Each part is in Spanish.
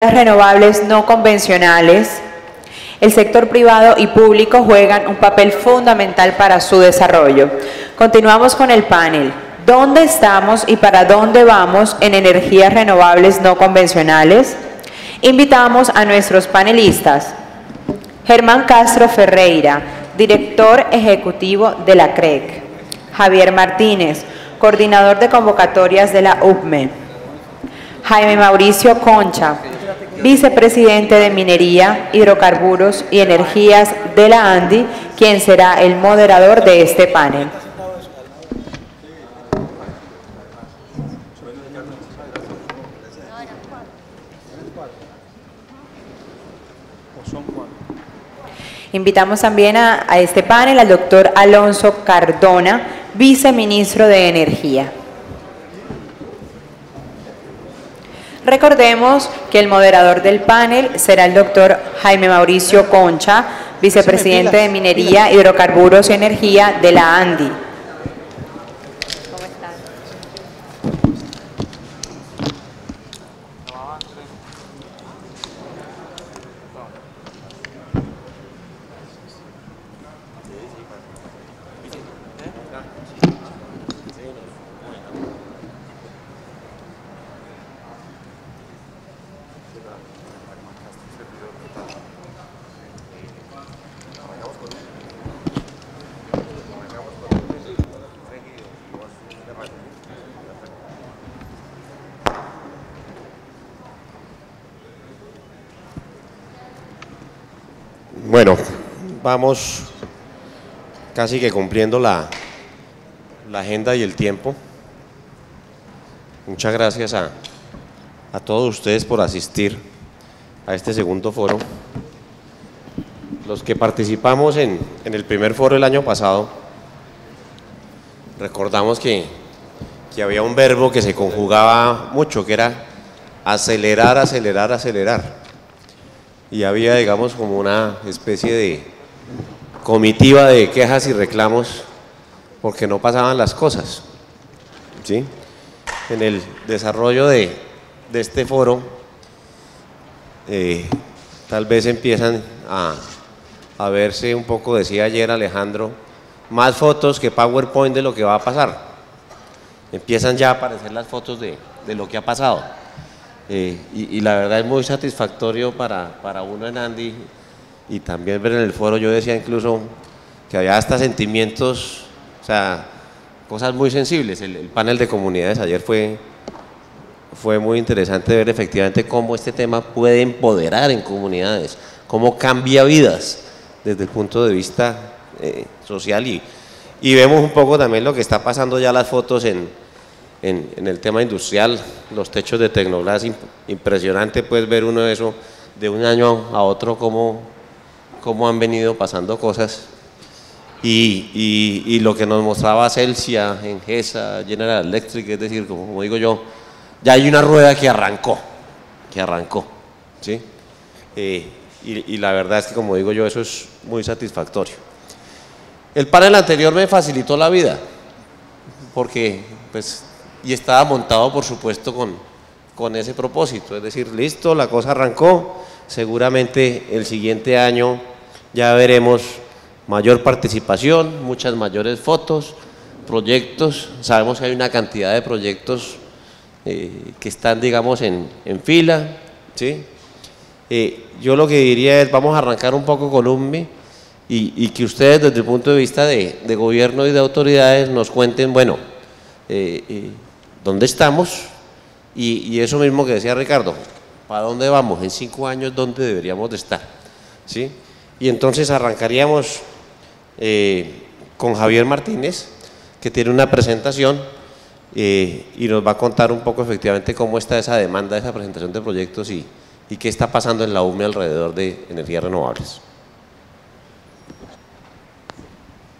renovables no convencionales, el sector privado y público juegan un papel fundamental para su desarrollo. Continuamos con el panel. ¿Dónde estamos y para dónde vamos en energías renovables no convencionales? Invitamos a nuestros panelistas. Germán Castro Ferreira, director ejecutivo de la CREC. Javier Martínez, coordinador de convocatorias de la UPME. Jaime Mauricio Concha, vicepresidente de Minería, Hidrocarburos y Energías de la ANDI, quien será el moderador de este panel. Invitamos también a este panel al doctor Alonso Cardona, viceministro de Energía. Recordemos que el moderador del panel será el doctor Jaime Mauricio Concha, vicepresidente de Minería, Hidrocarburos y Energía de la ANDI. ¿Cómo estás? Bueno, vamos casi que cumpliendo la agenda y el tiempo. Muchas gracias a todos ustedes por asistir a este segundo foro. Los que participamos en el primer foro el año pasado, recordamos que había un verbo que se conjugaba mucho, que era acelerar, acelerar, acelerar. Y había, digamos, como una especie de comitiva de quejas y reclamos porque no pasaban las cosas, ¿sí? En el desarrollo de este foro, tal vez empiezan a verse un poco, decía ayer Alejandro, más fotos que PowerPoint de lo que va a pasar. Empiezan ya a aparecer las fotos de lo que ha pasado. Y la verdad es muy satisfactorio para uno en ANDI y también ver en el foro. Yo decía incluso que había hasta sentimientos, o sea, cosas muy sensibles. El panel de comunidades ayer fue muy interesante ver efectivamente cómo este tema puede empoderar en comunidades, cómo cambia vidas desde el punto de vista social y vemos un poco también lo que está pasando ya las fotos en el tema industrial, los techos de Tecnoglass, impresionante pues ver uno de eso de un año a otro cómo han venido pasando cosas y lo que nos mostraba Celsia, Engesa, General Electric, es decir, como digo yo, ya hay una rueda que arrancó, ¿sí? Y la verdad es que como digo yo, eso es muy satisfactorio. El panel anterior me facilitó la vida, porque pues y estaba montado por supuesto con ese propósito, es decir, listo, la cosa arrancó, seguramente el siguiente año ya veremos mayor participación, muchas mayores fotos, proyectos, sabemos que hay una cantidad de proyectos que están digamos en fila, ¿sí? Yo lo que diría es vamos a arrancar un poco con UNMI y que ustedes desde el punto de vista de gobierno y de autoridades nos cuenten, bueno, ¿dónde estamos? Y eso mismo que decía Ricardo, ¿para dónde vamos? En 5 años, ¿dónde deberíamos de estar? ¿Sí? Y entonces arrancaríamos con Javier Martínez, que tiene una presentación y nos va a contar un poco efectivamente cómo está esa demanda, esa presentación de proyectos y qué está pasando en la UME alrededor de energías renovables.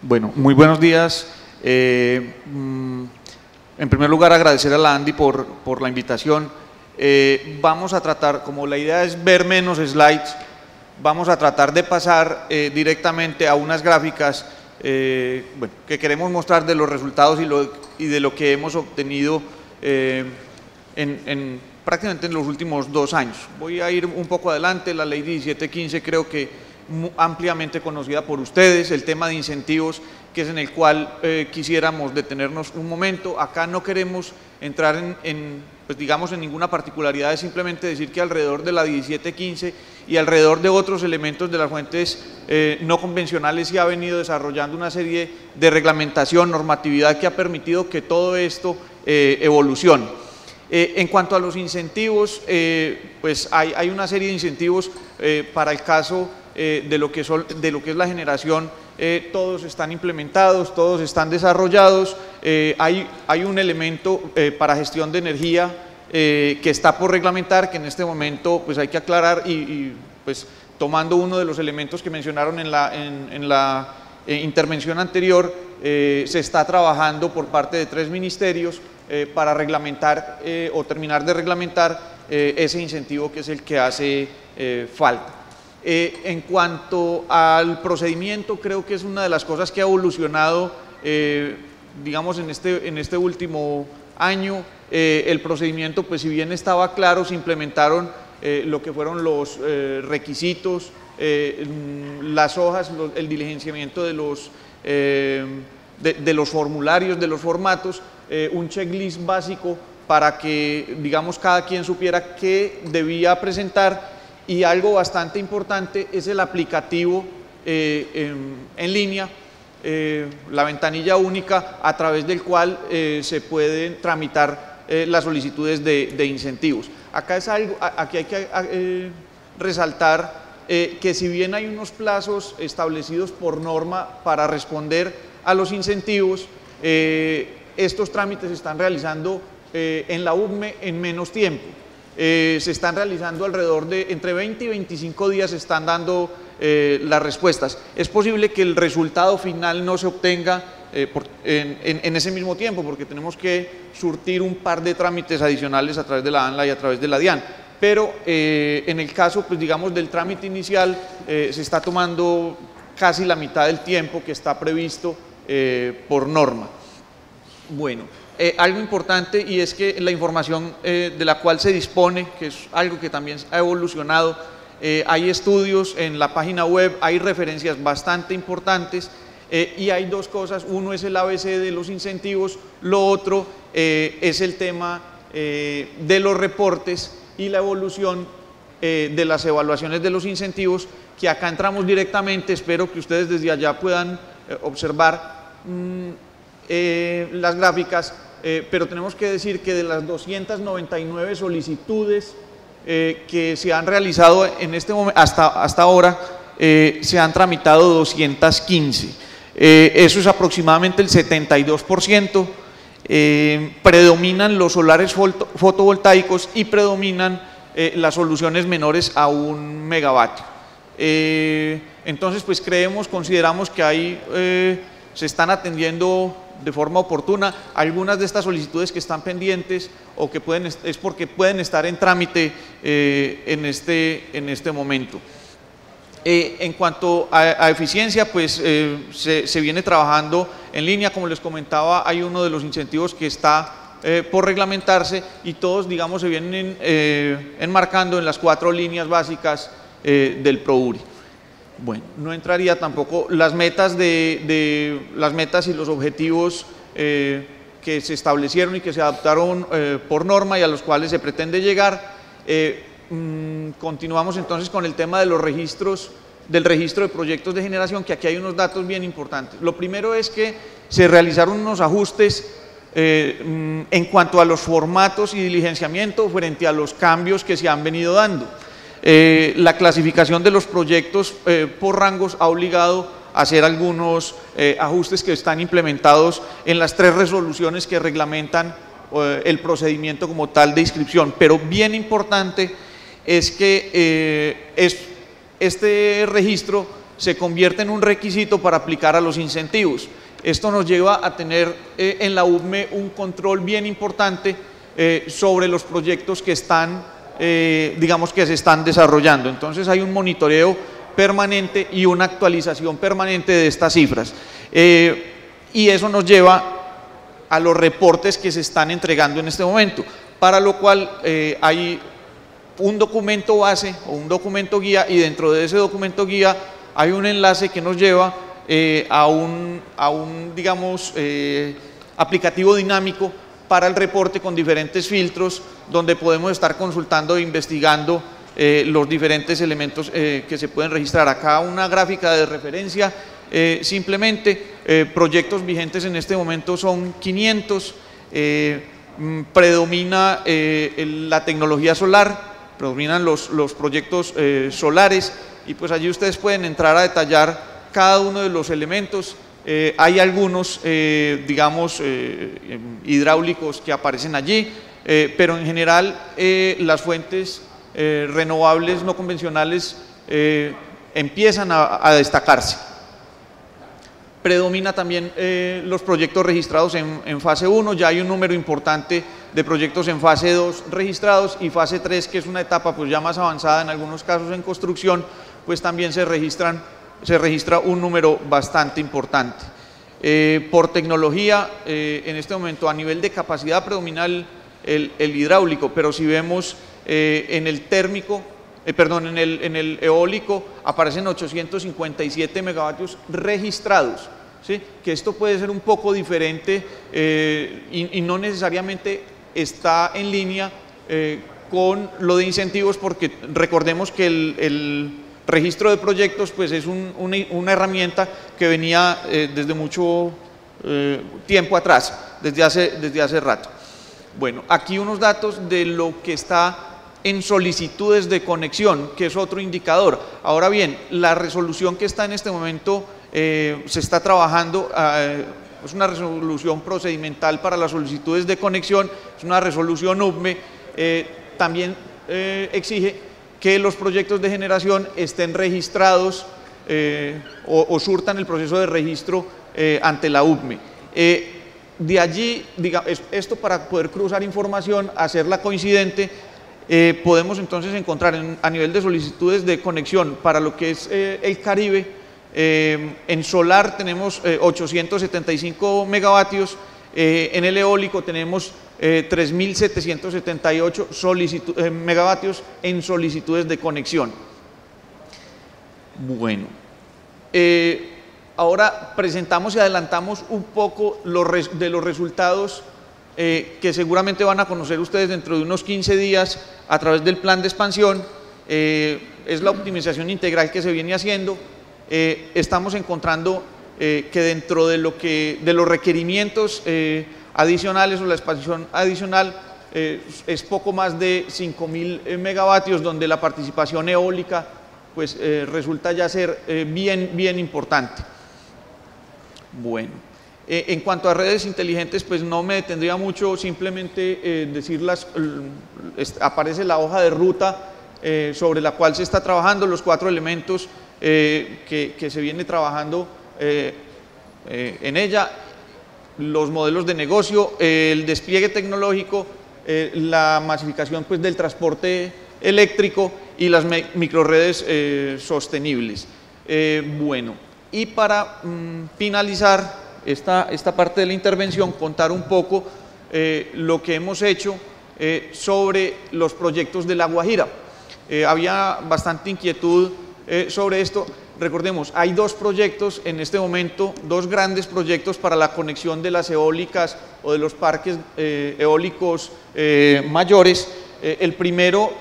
Bueno, muy buenos días. En primer lugar, agradecer a la ANDI por la invitación. Vamos a tratar, como la idea es ver menos slides, vamos a tratar de pasar directamente a unas gráficas bueno, que queremos mostrar de los resultados y de lo que hemos obtenido prácticamente en los últimos 2 años. Voy a ir un poco adelante. La ley 1715 creo que ampliamente conocida por ustedes, el tema de incentivos, que es en el cual quisiéramos detenernos un momento. Acá no queremos entrar pues digamos en ninguna particularidad, es simplemente decir que alrededor de la 1715 y alrededor de otros elementos de las fuentes no convencionales se ha venido desarrollando una serie de reglamentación, normatividad que ha permitido que todo esto evolucione. En cuanto a los incentivos, pues hay una serie de incentivos para el caso de lo que es la generación. Todos están implementados, todos están desarrollados. Hay un elemento para gestión de energía que está por reglamentar, que en este momento pues hay que aclarar y pues tomando uno de los elementos que mencionaron en la intervención anterior, se está trabajando por parte de 3 ministerios para reglamentar o terminar de reglamentar ese incentivo que es el que hace falta. En cuanto al procedimiento, creo que es una de las cosas que ha evolucionado, digamos, en este último año. El procedimiento, pues si bien estaba claro, se implementaron lo que fueron los requisitos, las hojas, el diligenciamiento de los formularios, de los formatos, un checklist básico para que, digamos, cada quien supiera qué debía presentar. Y algo bastante importante es el aplicativo en línea, la ventanilla única a través del cual se pueden tramitar las solicitudes de incentivos. Aquí hay que resaltar que si bien hay unos plazos establecidos por norma para responder a los incentivos, estos trámites se están realizando en la UCME en menos tiempo. Se están realizando alrededor de entre 20 y 25 días, se están dando las respuestas. Es posible que el resultado final no se obtenga en ese mismo tiempo, porque tenemos que surtir un par de trámites adicionales a través de la ANLA y a través de la DIAN. Pero en el caso, pues digamos, del trámite inicial, se está tomando casi la mitad del tiempo que está previsto por norma. Bueno. Algo importante, y es que la información de la cual se dispone, que es algo que también ha evolucionado, hay estudios en la página web, hay referencias bastante importantes y hay 2 cosas. Uno es el ABC de los incentivos, lo otro es el tema de los reportes y la evolución de las evaluaciones de los incentivos, que acá entramos directamente. Espero que ustedes desde allá puedan observar las gráficas. Pero tenemos que decir que de las 299 solicitudes que se han realizado en este momento, hasta ahora, se han tramitado 215. Eso es aproximadamente el 72%. Predominan los solares fotovoltaicos y predominan las soluciones menores a 1 megavatio. Entonces, pues consideramos que ahí se están atendiendo de forma oportuna. Algunas de estas solicitudes que están pendientes o que es porque pueden estar en trámite en este momento. En cuanto a eficiencia, pues se viene trabajando en línea. Como les comentaba, hay uno de los incentivos que está por reglamentarse y todos, digamos, se vienen enmarcando en las 4 líneas básicas del PROURI. Bueno, no entraría tampoco las metas las metas y los objetivos que se establecieron y que se adoptaron por norma y a los cuales se pretende llegar. Continuamos entonces con el tema de los registros, del registro de proyectos de generación, que aquí hay unos datos bien importantes. Lo primero es que se realizaron unos ajustes en cuanto a los formatos y diligenciamiento frente a los cambios que se han venido dando. La clasificación de los proyectos por rangos ha obligado a hacer algunos ajustes que están implementados en las 3 resoluciones que reglamentan el procedimiento como tal de inscripción. Pero bien importante es que este registro se convierte en un requisito para aplicar a los incentivos. Esto nos lleva a tener en la UCME un control bien importante sobre los proyectos que están digamos que se están desarrollando. Entonces hay un monitoreo permanente y una actualización permanente de estas cifras. Y eso nos lleva a los reportes que se están entregando en este momento. para lo cual hay un documento base o un documento guía, y dentro de ese documento guía hay un enlace que nos lleva a un digamos, aplicativo dinámico para el reporte con diferentes filtros, donde podemos estar consultando e investigando los diferentes elementos que se pueden registrar. Acá una gráfica de referencia, simplemente proyectos vigentes en este momento son 500, predomina la tecnología solar, predominan los proyectos solares, y pues allí ustedes pueden entrar a detallar cada uno de los elementos. Hay algunos, digamos, hidráulicos que aparecen allí, pero en general las fuentes renovables no convencionales empiezan a destacarse. Predomina también los proyectos registrados en fase 1, ya hay un número importante de proyectos en fase 2 registrados, y fase 3, que es una etapa pues ya más avanzada en algunos casos en construcción, pues también se registra un número bastante importante. Por tecnología, en este momento a nivel de capacidad predomina el hidráulico, pero si vemos en el térmico, en el eólico aparecen 857 megavatios registrados, ¿sí? Que esto puede ser un poco diferente y no necesariamente está en línea con lo de incentivos, porque recordemos que el registro de proyectos pues es una herramienta que venía desde mucho tiempo atrás, desde hace rato. Bueno, aquí unos datos de lo que está en solicitudes de conexión, que es otro indicador. Ahora bien, la resolución que está en este momento se está trabajando, es una resolución procedimental para las solicitudes de conexión, es una resolución UBME, también exige que los proyectos de generación estén registrados o surtan el proceso de registro ante la UBME. De allí, esto para poder cruzar información, hacerla coincidente, podemos entonces encontrar a nivel de solicitudes de conexión para lo que es el Caribe, en solar tenemos 875 megavatios, en el eólico tenemos 3.778 megavatios en solicitudes de conexión. Bueno, ahora presentamos y adelantamos un poco de los resultados que seguramente van a conocer ustedes dentro de unos 15 días a través del plan de expansión. Es la optimización integral que se viene haciendo. Estamos encontrando que dentro de los requerimientos adicionales o la expansión adicional es poco más de 5.000 megavatios, donde la participación eólica pues resulta ya ser bien importante. Bueno, en cuanto a redes inteligentes, pues no me detendría mucho, simplemente decirlas, aparece la hoja de ruta sobre la cual se está trabajando, los 4 elementos que se viene trabajando en ella, los modelos de negocio, el despliegue tecnológico, la masificación pues del transporte eléctrico y las microredes sostenibles. Bueno, y para finalizar esta parte de la intervención, contar un poco lo que hemos hecho sobre los proyectos de La Guajira. Había bastante inquietud sobre esto. Recordemos, hay 2 proyectos en este momento, 2 grandes proyectos para la conexión de las eólicas o de los parques eólicos mayores. El primero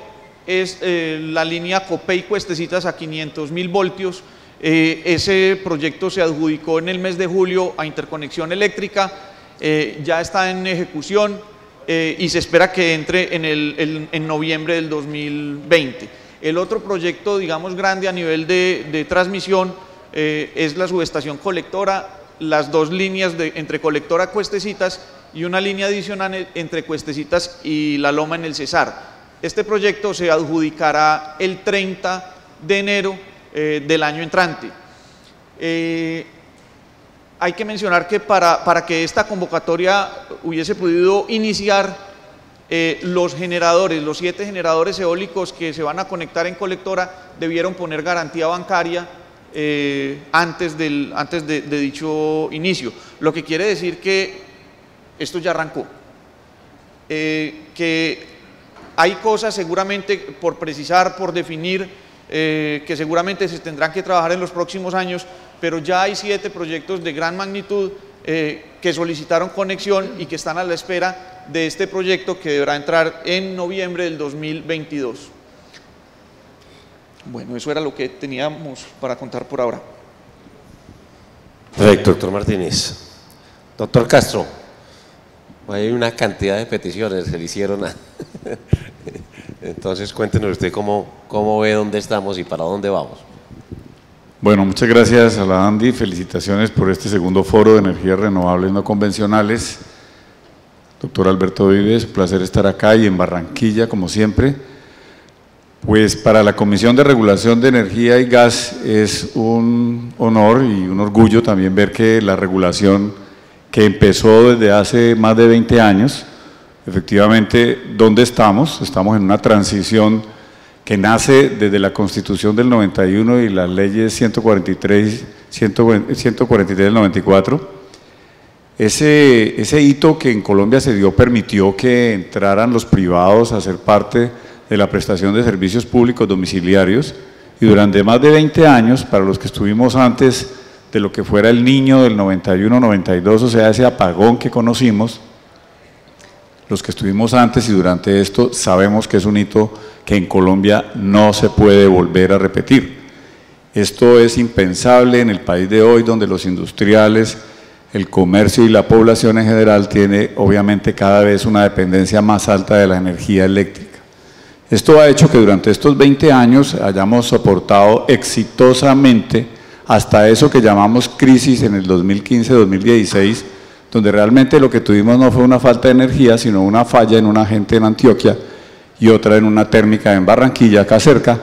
es la línea Copey-Cuestecitas a 500.000 voltios. Ese proyecto se adjudicó en el mes de julio a Interconexión Eléctrica, ya está en ejecución y se espera que entre en noviembre del 2020. El otro proyecto, digamos, grande a nivel de transmisión es la subestación colectora, las 2 líneas entre colectora Cuestecitas y una línea adicional entre Cuestecitas y La Loma en el Cesar. Este proyecto se adjudicará el 30 de enero del año entrante. Hay que mencionar que para que esta convocatoria hubiese podido iniciar, los generadores, los 7 generadores eólicos que se van a conectar en colectora debieron poner garantía bancaria antes de dicho inicio, lo que quiere decir que esto ya arrancó. que hay cosas seguramente por precisar, por definir, que seguramente se tendrán que trabajar en los próximos años, pero ya hay 7 proyectos de gran magnitud que solicitaron conexión y que están a la espera de este proyecto que deberá entrar en noviembre del 2022. Bueno, eso era lo que teníamos para contar por ahora. Perfecto, doctor Martínez. Doctor Castro, hay una cantidad de peticiones que le hicieron a... Entonces cuéntenos usted cómo ve dónde estamos y para dónde vamos. Bueno, muchas gracias a la ANDI, felicitaciones por este segundo foro de energías renovables no convencionales. Doctor Alberto Vives, un placer estar acá y en Barranquilla, como siempre. Pues para la Comisión de Regulación de Energía y Gas es un honor y un orgullo también ver que la regulación que empezó desde hace más de 20 años, efectivamente, ¿dónde estamos? Estamos en una transición que nace desde la Constitución del 91 y las leyes 143 del 94. Ese hito que en Colombia se dio permitió que entraran los privados a ser parte de la prestación de servicios públicos domiciliarios y durante más de 20 años, para los que estuvimos antes de lo que fuera el niño del 91-92, o sea, ese apagón que conocimos, los que estuvimos antes y durante esto sabemos que es un hito que en Colombia no se puede volver a repetir. Esto es impensable en el país de hoy, donde los industriales, el comercio y la población en general tiene obviamente cada vez una dependencia más alta de la energía eléctrica. Esto ha hecho que durante estos 20 años hayamos soportado exitosamente hasta eso que llamamos crisis en el 2015-2016, donde realmente lo que tuvimos no fue una falta de energía, sino una falla en una gente en Antioquia y otra en una térmica en Barranquilla, acá cerca,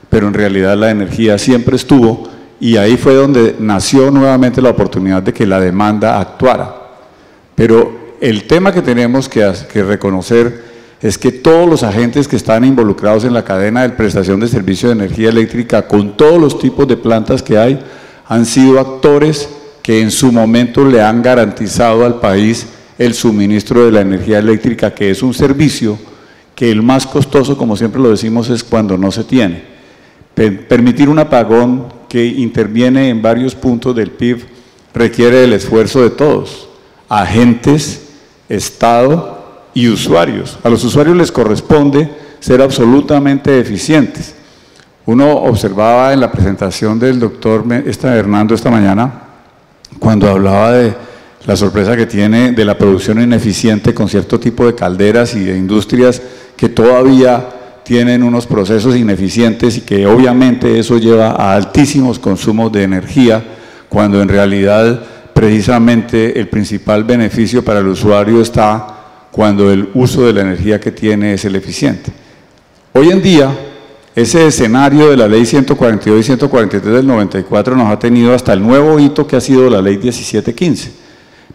pero en realidad la energía siempre estuvo y ahí fue donde nació nuevamente la oportunidad de que la demanda actuara. Pero el tema que tenemos que reconocer es que todos los agentes que están involucrados en la cadena de prestación de servicio de energía eléctrica, con todos los tipos de plantas que hay, han sido actores que en su momento le han garantizado al país el suministro de la energía eléctrica, que es un servicio que el más costoso, como siempre lo decimos, es cuando no se tiene. Permitir un apagón que interviene en varios puntos del PIB requiere el esfuerzo de todos, agentes, Estado y usuarios. A los usuarios les corresponde ser absolutamente eficientes. Uno observaba en la presentación del doctor Hernando esta mañana, cuando hablaba de la sorpresa que tiene de la producción ineficiente con cierto tipo de calderas y de industrias que todavía tienen unos procesos ineficientes y que obviamente eso lleva a altísimos consumos de energía, cuando en realidad precisamente el principal beneficio para el usuario está cuando el uso de la energía que tiene es el eficiente. Hoy en día, ese escenario de la ley 142 y 143 del 94 nos ha tenido hasta el nuevo hito que ha sido la ley 1715.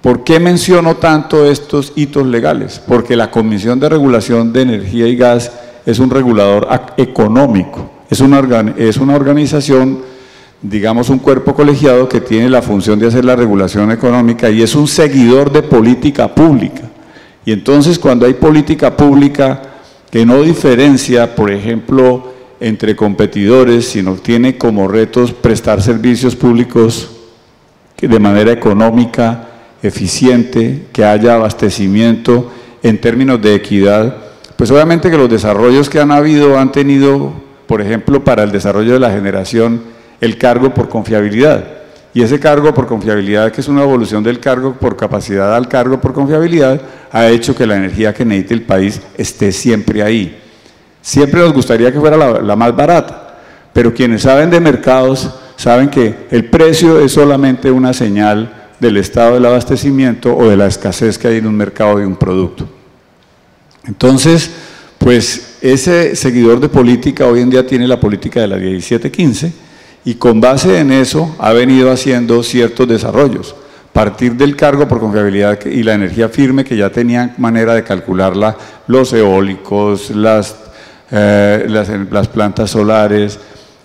¿Por qué menciono tanto estos hitos legales? Porque la Comisión de Regulación de Energía y Gas es un regulador económico, es una organización, digamos un cuerpo colegiado que tiene la función de hacer la regulación económica y es un seguidor de política pública. Y entonces cuando hay política pública que no diferencia, por ejemplo, entre competidores, sino tiene como retos prestar servicios públicos de manera económica, eficiente, que haya abastecimiento en términos de equidad, pues obviamente que los desarrollos que han habido han tenido, por ejemplo, para el desarrollo de la generación, el cargo por confiabilidad. Y ese cargo por confiabilidad, que es una evolución del cargo por capacidad al cargo por confiabilidad, ha hecho que la energía que necesite el país esté siempre ahí. Siempre nos gustaría que fuera la más barata, pero quienes saben de mercados saben que el precio es solamente una señal del estado del abastecimiento o de la escasez que hay en un mercado de un producto. Entonces, pues ese seguidor de política hoy en día tiene la política de la 1715 y con base en eso ha venido haciendo ciertos desarrollos. Partir del cargo por confiabilidad y la energía firme, que ya tenían manera de calcularla, los eólicos, las plantas solares,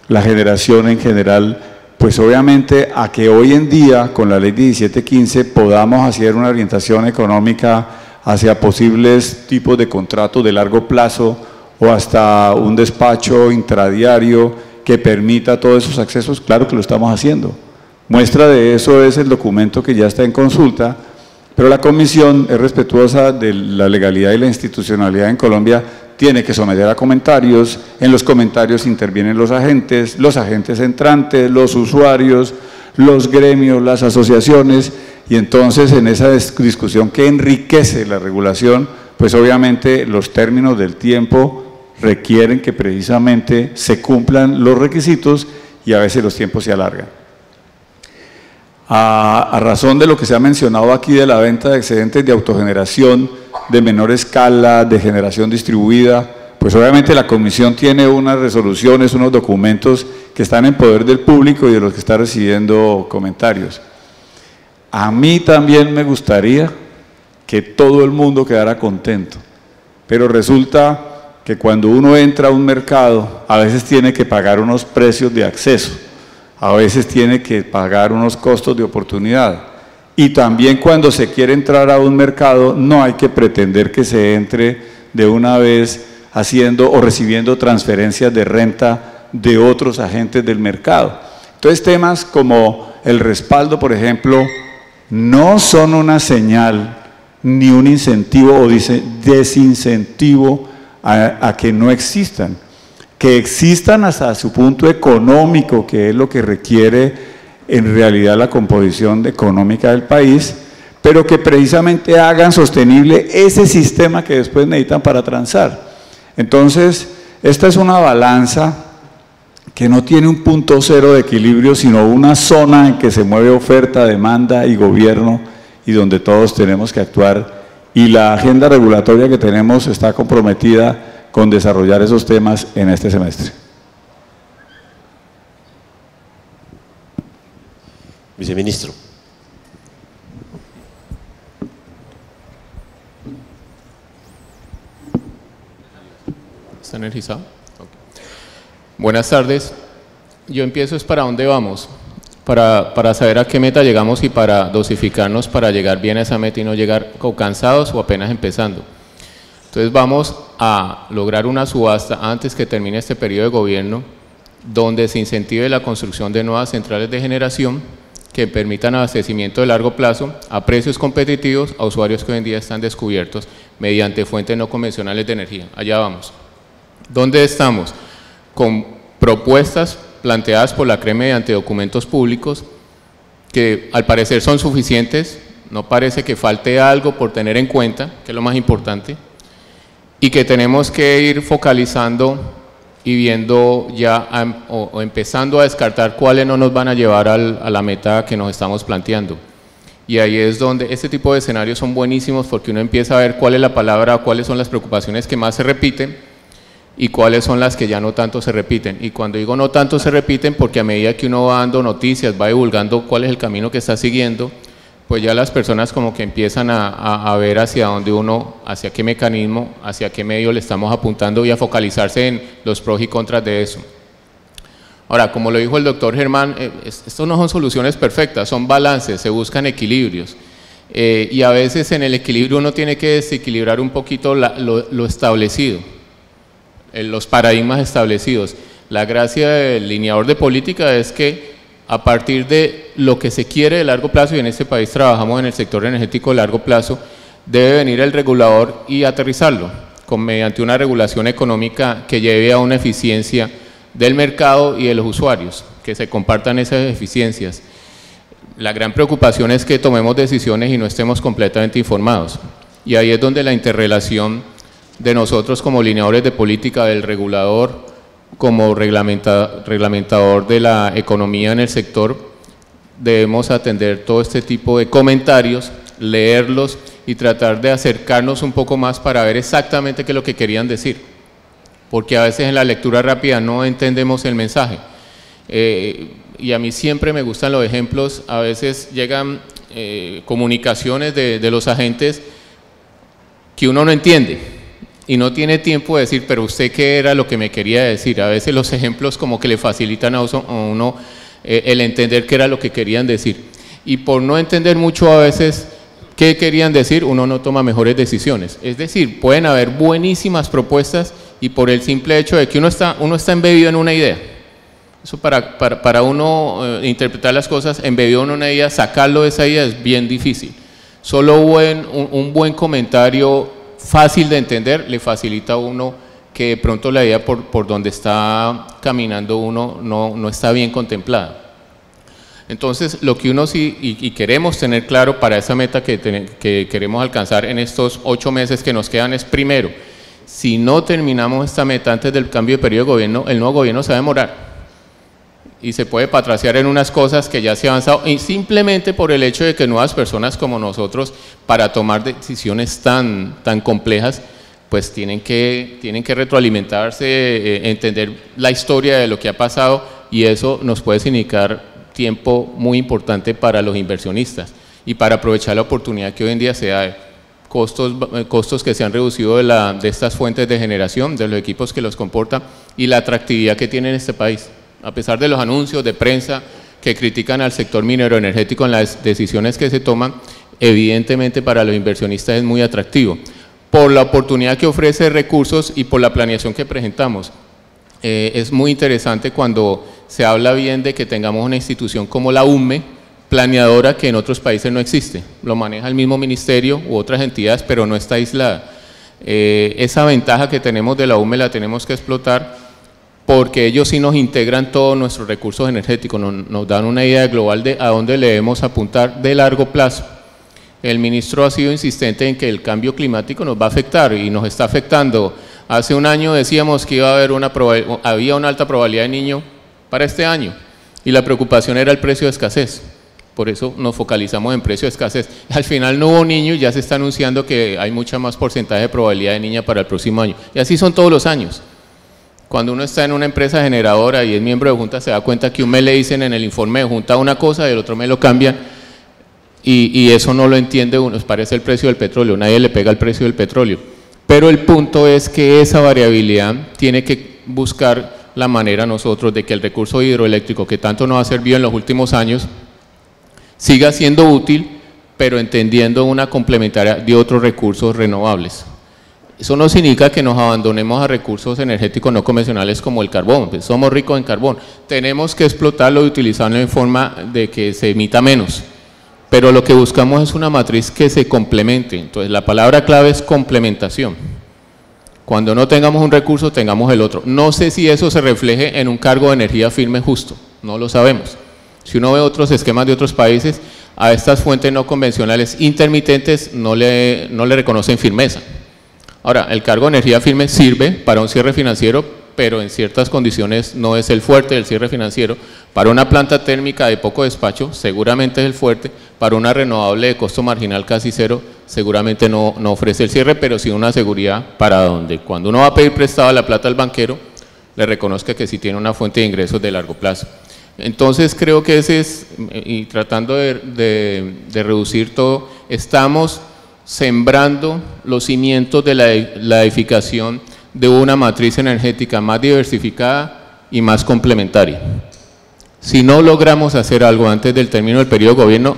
la generación en general, pues obviamente a que hoy en día con la ley 1715 podamos hacer una orientación económica hacia posibles tipos de contratos de largo plazo o hasta un despacho intradiario que permita todos esos accesos, claro que lo estamos haciendo. Muestra de eso es el documento que ya está en consulta, pero la comisión es respetuosa de la legalidad y la institucionalidad en Colombia, tiene que someter a comentarios, en los comentarios intervienen los agentes entrantes, los usuarios, los gremios, las asociaciones, y entonces en esa discusión que enriquece la regulación, pues obviamente los términos del tiempo requieren que precisamente se cumplan los requisitos y a veces los tiempos se alargan. A razón de lo que se ha mencionado aquí de la venta de excedentes de autogeneración, de menor escala, de generación distribuida, pues obviamente la comisión tiene unas resoluciones, unos documentos que están en poder del público y de los que está recibiendo comentarios. A mí también me gustaría que todo el mundo quedara contento, pero resulta que cuando uno entra a un mercado, a veces tiene que pagar unos precios de acceso, a veces tiene que pagar unos costos de oportunidad. Y también cuando se quiere entrar a un mercado, no hay que pretender que se entre de una vez haciendo o recibiendo transferencias de renta de otros agentes del mercado. Entonces, temas como el respaldo, por ejemplo, no son una señal ni un incentivo o desincentivo a que no existan. Que existan hasta su punto económico, que es lo que requiere en realidad la composición económica del país, pero que precisamente hagan sostenible ese sistema que después necesitan para transar. Entonces, esta es una balanza que no tiene un punto cero de equilibrio, sino una zona en que se mueve oferta, demanda y gobierno, y donde todos tenemos que actuar, y la agenda regulatoria que tenemos está comprometida con desarrollar esos temas en este semestre. Viceministro. ¿Está energizado? Okay. Buenas tardes. Yo empiezo es para dónde vamos, para saber a qué meta llegamos y para dosificarnos para llegar bien a esa meta y no llegar o cansados o apenas empezando. Entonces vamos a lograr una subasta antes que termine este periodo de gobierno donde se incentive la construcción de nuevas centrales de generación que permitan abastecimiento de largo plazo a precios competitivos a usuarios que hoy en día están descubiertos mediante fuentes no convencionales de energía. Allá vamos. ¿Dónde estamos? Con propuestas planteadas por la CRE mediante documentos públicos que al parecer son suficientes, no parece que falte algo por tener en cuenta, que es lo más importante, y que tenemos que ir focalizando y viendo ya o empezando a descartar cuáles no nos van a llevar a la meta que nos estamos planteando. Y ahí es donde este tipo de escenarios son buenísimos porque uno empieza a ver cuál es la palabra, cuáles son las preocupaciones que más se repiten y cuáles son las que ya no tanto se repiten. Y cuando digo no tanto se repiten, porque a medida que uno va dando noticias, va divulgando cuál es el camino que está siguiendo, pues ya las personas como que empiezan a ver hacia dónde uno, hacia qué mecanismo, hacia qué medio le estamos apuntando y a focalizarse en los pros y contras de eso. Ahora, como lo dijo el doctor Germán, esto no son soluciones perfectas, son balances, se buscan equilibrios. Y a veces en el equilibrio uno tiene que desequilibrar un poquito lo establecido, los paradigmas establecidos. La gracia del lineador de política es que a partir de lo que se quiere de largo plazo, y en este país trabajamos en el sector energético de largo plazo, debe venir el regulador y aterrizarlo mediante una regulación económica que lleve a una eficiencia del mercado y de los usuarios, que se compartan esas eficiencias. La gran preocupación es que tomemos decisiones y no estemos completamente informados, y ahí es donde la interrelación de nosotros como lineadores de política, del regulador, como reglamentador de la economía en el sector, debemos atender todo este tipo de comentarios, leerlos y tratar de acercarnos un poco más para ver exactamente qué es lo que querían decir, porque a veces en la lectura rápida no entendemos el mensaje. Y a mí siempre me gustan los ejemplos. A veces llegan comunicaciones de los agentes que uno no entiende y no tiene tiempo de decir, pero usted qué era lo que me quería decir. A veces los ejemplos como que le facilitan a uno el entender qué era lo que querían decir. Y por no entender mucho a veces ¿Qué querían decir? Uno no toma mejores decisiones. Es decir, pueden haber buenísimas propuestas y por el simple hecho de que uno está embebido en una idea. Eso para uno interpretar las cosas, embebido en una idea, sacarlo de esa idea es bien difícil. Solo un buen comentario fácil de entender le facilita a uno que de pronto la idea por donde está caminando uno no está bien contemplada. Entonces, lo que uno sí y queremos tener claro para esa meta que queremos alcanzar en estos 8 meses que nos quedan es, primero, si no terminamos esta meta antes del cambio de periodo de gobierno, el nuevo gobierno se va a demorar y se puede patraciar en unas cosas que ya se ha avanzado, y simplemente por el hecho de que nuevas personas como nosotros, para tomar decisiones tan complejas, pues tienen que retroalimentarse, entender la historia de lo que ha pasado, y eso nos puede significar tiempo muy importante para los inversionistas y para aprovechar la oportunidad que hoy en día se da, costos que se han reducido de estas fuentes de generación, de los equipos que los comportan, y la atractividad que tiene en este país. A pesar de los anuncios de prensa que critican al sector minero energético en las decisiones que se toman, evidentemente para los inversionistas es muy atractivo, por la oportunidad que ofrece recursos y por la planeación que presentamos. Es muy interesante cuando se habla bien de que tengamos una institución como la UNME, planeadora, que en otros países no existe. Lo maneja el mismo ministerio u otras entidades, pero no está aislada. Esa ventaja que tenemos de la UNME la tenemos que explotar, porque ellos sí nos integran todos nuestros recursos energéticos, nos dan una idea global de a dónde le debemos apuntar de largo plazo. El ministro ha sido insistente en que el cambio climático nos va a afectar y nos está afectando. Hace un año decíamos que había una alta probabilidad de Niño para este año, y la preocupación era el precio de escasez. Por eso nos focalizamos en precio de escasez. Al final no hubo Niño y ya se está anunciando que hay mucha más porcentaje de probabilidad de niña para el próximo año. Y así son todos los años. Cuando uno está en una empresa generadora y es miembro de junta, se da cuenta que un mes le dicen en el informe de junta una cosa y el otro mes lo cambian, y eso no lo entiende uno. Parece el precio del petróleo, nadie le pega el precio del petróleo. Pero el punto es que esa variabilidad tiene que buscar la manera nosotros de que el recurso hidroeléctrico, que tanto nos ha servido en los últimos años, siga siendo útil, pero entendiendo una complementaria de otros recursos renovables. Eso no significa que nos abandonemos a recursos energéticos no convencionales como el carbón. Pues somos ricos en carbón, tenemos que explotarlo y utilizarlo en forma de que se emita menos, pero lo que buscamos es una matriz que se complemente. Entonces la palabra clave es complementación. Cuando no tengamos un recurso, tengamos el otro. No sé si eso se refleje en un cargo de energía firme justo, no lo sabemos. Si uno ve otros esquemas de otros países, a estas fuentes no convencionales intermitentes no le reconocen firmeza. Ahora, el cargo de energía firme sirve para un cierre financiero, pero en ciertas condiciones no es el fuerte del cierre financiero. Para una planta térmica de poco despacho, seguramente es el fuerte. Para una renovable de costo marginal casi cero, seguramente no ofrece el cierre, pero sí una seguridad para donde cuando uno va a pedir prestado la plata al banquero, le reconozca que sí tiene una fuente de ingresos de largo plazo. Entonces creo que ese es, y tratando de reducir todo, estamos sembrando los cimientos de la edificación de una matriz energética más diversificada y más complementaria. Si no logramos hacer algo antes del término del periodo de gobierno,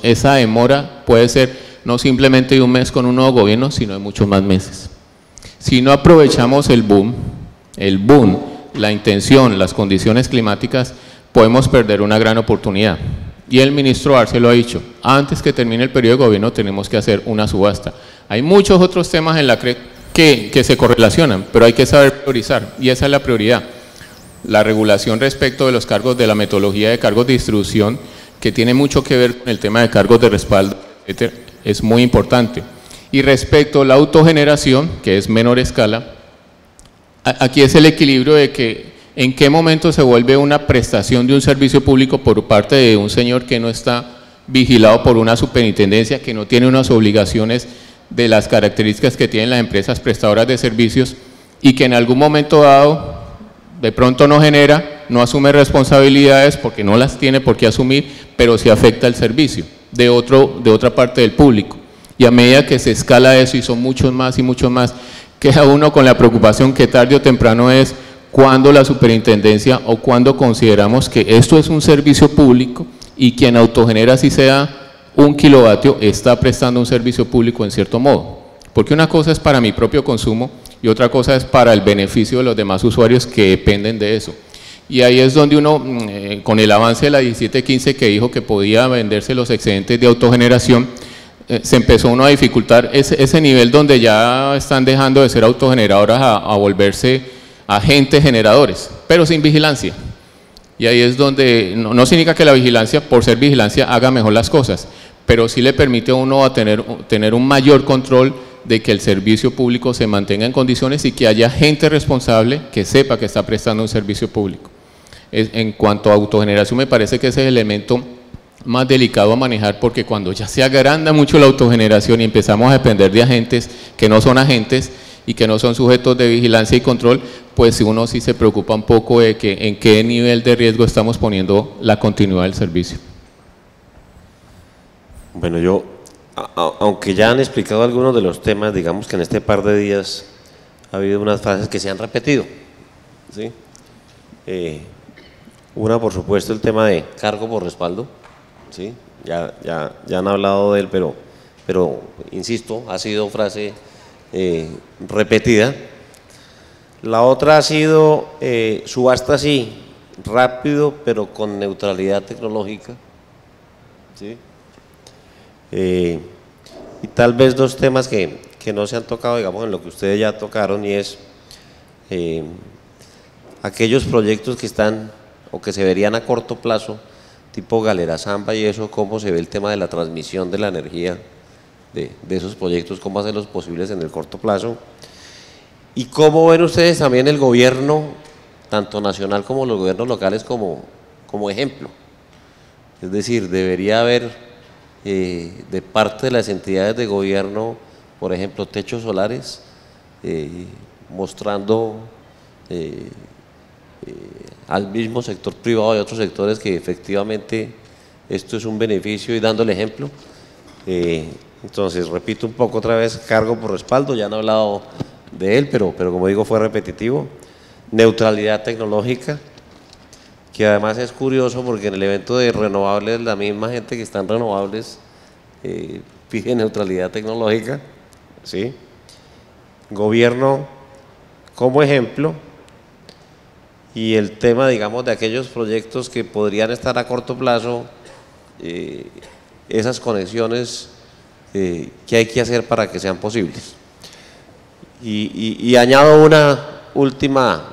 esa demora puede ser no simplemente de un mes con un nuevo gobierno, sino de muchos más meses. Si no aprovechamos el boom, la intención, las condiciones climáticas, podemos perder una gran oportunidad. Y el ministro Arce lo ha dicho, antes que termine el periodo de gobierno tenemos que hacer una subasta. Hay muchos otros temas en la CREC que se correlacionan, pero hay que saber priorizar, y esa es la prioridad. La regulación respecto de los cargos, de la metodología de cargos de distribución, que tiene mucho que ver con el tema de cargos de respaldo, etc., es muy importante. Y respecto a la autogeneración, que es menor escala, aquí es el equilibrio de que en qué momento se vuelve una prestación de un servicio público por parte de un señor que no está vigilado por una superintendencia, que no tiene unas obligaciones de las características que tienen las empresas prestadoras de servicios, y que en algún momento dado de pronto no genera, no asume responsabilidades porque no las tiene por qué asumir, pero sí afecta el servicio de otra parte del público. Y a medida que se escala eso, y son muchos más y muchos más, queda uno con la preocupación que tarde o temprano es cuando la superintendencia o cuando consideramos que esto es un servicio público y quien autogenera, si sea 1 kilovatio está prestando un servicio público en cierto modo. Porque una cosa es para mi propio consumo y otra cosa es para el beneficio de los demás usuarios que dependen de eso. Y ahí es donde uno, con el avance de la 1715 que dijo que podía venderse los excedentes de autogeneración, se empezó uno a dificultar ese nivel donde ya están dejando de ser autogeneradoras a volverse agentes generadores, pero sin vigilancia. Y ahí es donde, no significa que la vigilancia, por ser vigilancia, haga mejor las cosas, pero sí le permite a uno a tener un mayor control de que el servicio público se mantenga en condiciones y que haya gente responsable que sepa que está prestando un servicio público. En cuanto a autogeneración, me parece que ese es el elemento más delicado a manejar, porque cuando ya se agranda mucho la autogeneración y empezamos a depender de agentes que no son agentes y que no son sujetos de vigilancia y control, pues uno sí se preocupa un poco de que en qué nivel de riesgo estamos poniendo la continuidad del servicio. Bueno, yo, aunque ya han explicado algunos de los temas, digamos que en este par de días ha habido unas frases que se han repetido, ¿sí? Una, por supuesto, el tema de cargo por respaldo, ¿sí? Ya han hablado de él, pero insisto, ha sido frase repetida. La otra ha sido subasta sí, rápido, pero con neutralidad tecnológica, ¿sí? Y tal vez dos temas que no se han tocado, digamos, en lo que ustedes ya tocaron, y es aquellos proyectos que están o que se verían a corto plazo, tipo Galera Zamba y eso, cómo se ve el tema de la transmisión de la energía de esos proyectos, cómo hacerlos posibles en el corto plazo, y cómo ven ustedes también el gobierno, tanto nacional como los gobiernos locales, como ejemplo. Es decir, debería haber de parte de las entidades de gobierno, por ejemplo, techos solares, mostrando al mismo sector privado y otros sectores que efectivamente esto es un beneficio, y dándole ejemplo. Entonces, repito un poco otra vez, cargo por respaldo, ya han hablado de él, pero como digo, fue repetitivo. Neutralidad tecnológica, que además es curioso porque en el evento de renovables, la misma gente que está en renovables pide neutralidad tecnológica, ¿sí? Gobierno como ejemplo, y el tema, digamos, de aquellos proyectos que podrían estar a corto plazo, esas conexiones que hay que hacer para que sean posibles. Y añado una última,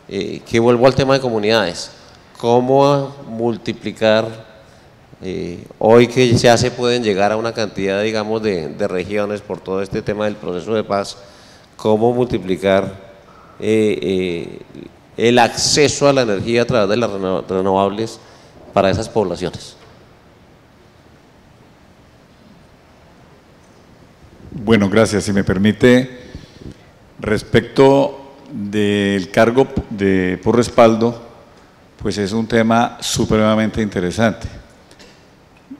que vuelvo al tema de comunidades. ¿Cómo multiplicar, hoy que ya se pueden llegar a una cantidad, digamos, de regiones por todo este tema del proceso de paz, cómo multiplicar el acceso a la energía a través de las renovables para esas poblaciones? Bueno, gracias. Si me permite, respecto del cargo por respaldo, pues es un tema supremamente interesante.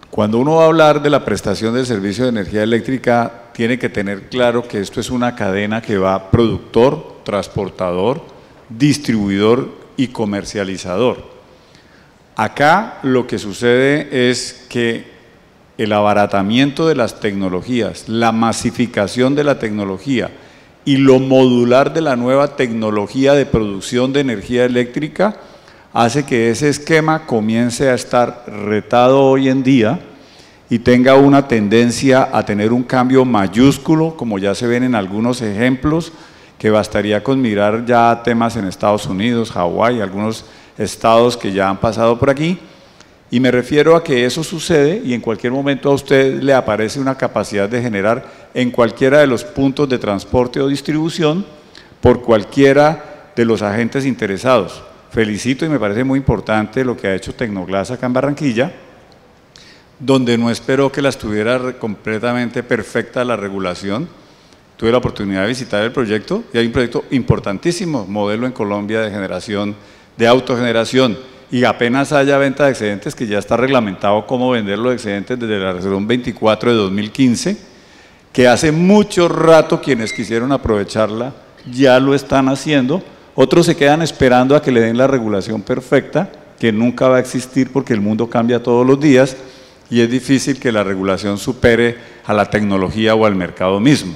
Cuando uno va a hablar de la prestación del servicio de energía eléctrica, tiene que tener claro que esto es una cadena que va productor, transportador, distribuidor y comercializador. Acá lo que sucede es que el abaratamiento de las tecnologías, la masificación de la tecnología y lo modular de la nueva tecnología de producción de energía eléctrica hace que ese esquema comience a estar retado hoy en día y tenga una tendencia a tener un cambio mayúsculo, como ya se ven en algunos ejemplos, que bastaría con mirar ya temas en Estados Unidos, Hawái, algunos estados que ya han pasado por aquí, y me refiero a que eso sucede y en cualquier momento a usted le aparece una capacidad de generar en cualquiera de los puntos de transporte o distribución por cualquiera de los agentes interesados. Felicito y me parece muy importante lo que ha hecho Tecnoglass acá en Barranquilla, donde no esperó que la estuviera completamente perfecta la regulación. Tuve la oportunidad de visitar el proyecto y hay un proyecto importantísimo, modelo en Colombia de generación, de autogeneración, y apenas haya venta de excedentes, que ya está reglamentado cómo vender los excedentes desde la resolución 24 de 2015, que hace mucho rato quienes quisieron aprovecharla ya lo están haciendo. Otros se quedan esperando a que le den la regulación perfecta, que nunca va a existir porque el mundo cambia todos los días, y es difícil que la regulación supere a la tecnología o al mercado mismo.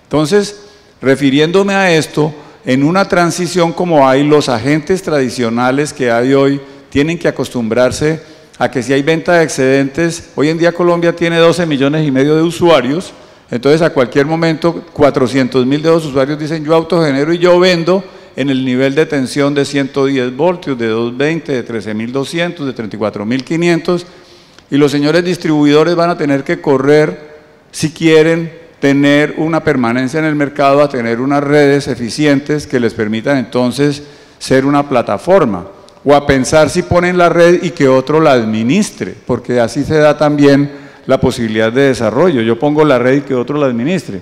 Entonces, refiriéndome a esto, en una transición como hay, los agentes tradicionales que hay hoy tienen que acostumbrarse a que si hay venta de excedentes, hoy en día Colombia tiene 12,5 millones de usuarios, entonces a cualquier momento 400.000 de esos usuarios dicen yo autogenero y yo vendo en el nivel de tensión de 110 voltios, de 220, de 13.200, de 34.500, y los señores distribuidores van a tener que correr, si quieren tener una permanencia en el mercado, a tener unas redes eficientes que les permitan entonces ser una plataforma, o a pensar si ponen la red y que otro la administre, porque así se da también la posibilidad de desarrollo. Yo pongo la red y que otro la administre.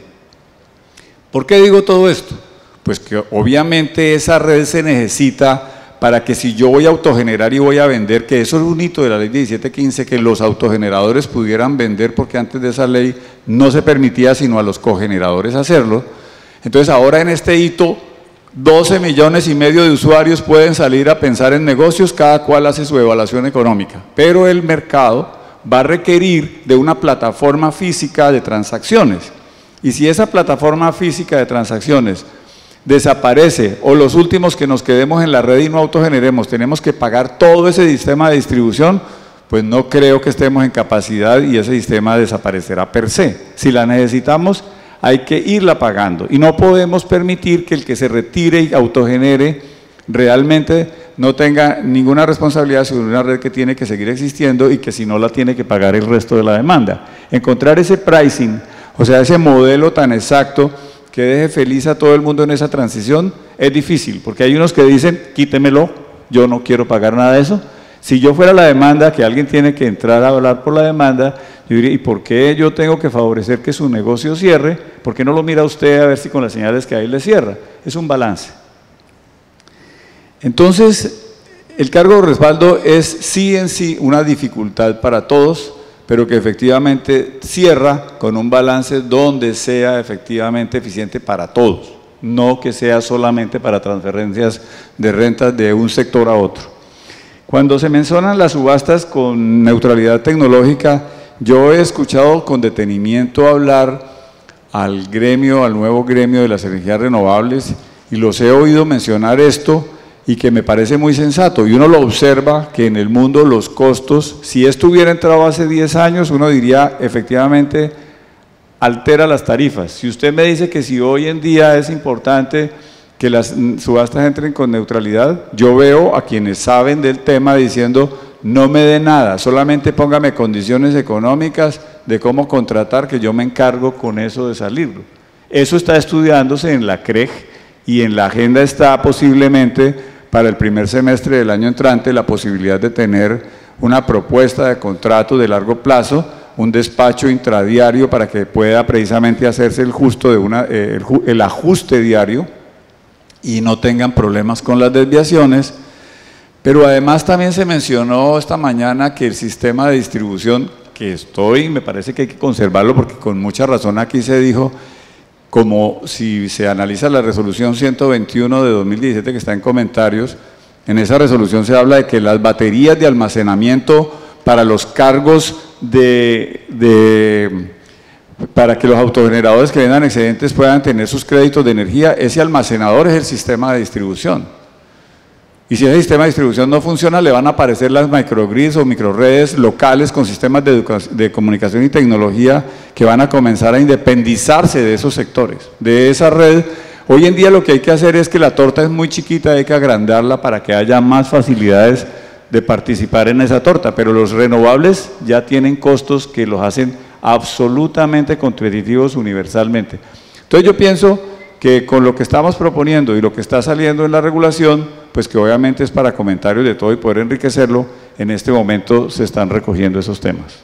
¿Por qué digo todo esto? Pues que obviamente esa red se necesita para que si yo voy a autogenerar y voy a vender, que eso es un hito de la ley 1715, que los autogeneradores pudieran vender, porque antes de esa ley no se permitía sino a los cogeneradores hacerlo. Entonces ahora en este hito 12,5 millones de usuarios pueden salir a pensar en negocios, cada cual hace su evaluación económica, pero el mercado va a requerir de una plataforma física de transacciones, y si esa plataforma física de transacciones desaparece, o los últimos que nos quedemos en la red y no autogeneremos, tenemos que pagar todo ese sistema de distribución, pues no creo que estemos en capacidad y ese sistema desaparecerá per se. Si la necesitamos, hay que irla pagando, y no podemos permitir que el que se retire y autogenere realmente no tenga ninguna responsabilidad sobre una red que tiene que seguir existiendo y que si no la tiene que pagar el resto de la demanda. Encontrar ese pricing, o sea, ese modelo tan exacto que deje feliz a todo el mundo en esa transición, es difícil, porque hay unos que dicen, quítemelo, yo no quiero pagar nada de eso. Si yo fuera la demanda, que alguien tiene que entrar a hablar por la demanda, yo diría, ¿y por qué yo tengo que favorecer que su negocio cierre? ¿Por qué no lo mira usted a ver si con las señales que hay le cierra? Es un balance. Entonces, el cargo de respaldo es sí en sí una dificultad para todos, pero que efectivamente cierra con un balance donde sea efectivamente eficiente para todos, no que sea solamente para transferencias de rentas de un sector a otro. Cuando se mencionan las subastas con neutralidad tecnológica, yo he escuchado con detenimiento hablar al gremio, al nuevo gremio de las energías renovables, y los he oído mencionar esto, y que me parece muy sensato, y uno lo observa que en el mundo los costos, si esto hubiera entrado hace 10 años, uno diría efectivamente altera las tarifas. Si usted me dice que si hoy en día es importante que las subastas entren con neutralidad, yo veo a quienes saben del tema diciendo no me dé nada, solamente póngame condiciones económicas de cómo contratar, que yo me encargo con eso de salirlo. Eso está estudiándose en la CREG, y en la agenda está posiblemente para el primer semestre del año entrante la posibilidad de tener una propuesta de contrato de largo plazo, un despacho intradiario para que pueda precisamente hacerse el ajuste diario y no tengan problemas con las desviaciones. Pero además también se mencionó esta mañana que el sistema de distribución, que me parece que hay que conservarlo, porque con mucha razón aquí se dijo, como si se analiza la resolución 121 de 2017 que está en comentarios, en esa resolución se habla de que las baterías de almacenamiento para los cargos para que los autogeneradores que vendan excedentes puedan tener sus créditos de energía, ese almacenador es el sistema de distribución. Y si ese sistema de distribución no funciona, le van a aparecer las microgrids o microredes locales con sistemas de comunicación y tecnología que van a comenzar a independizarse de esos sectores, de esa red. Hoy en día lo que hay que hacer es que la torta es muy chiquita, hay que agrandarla para que haya más facilidades de participar en esa torta, pero los renovables ya tienen costos que los hacen absolutamente competitivos universalmente. Entonces yo pienso que con lo que estamos proponiendo y lo que está saliendo en la regulación, pues que obviamente es para comentarios de todo y poder enriquecerlo, en este momento se están recogiendo esos temas.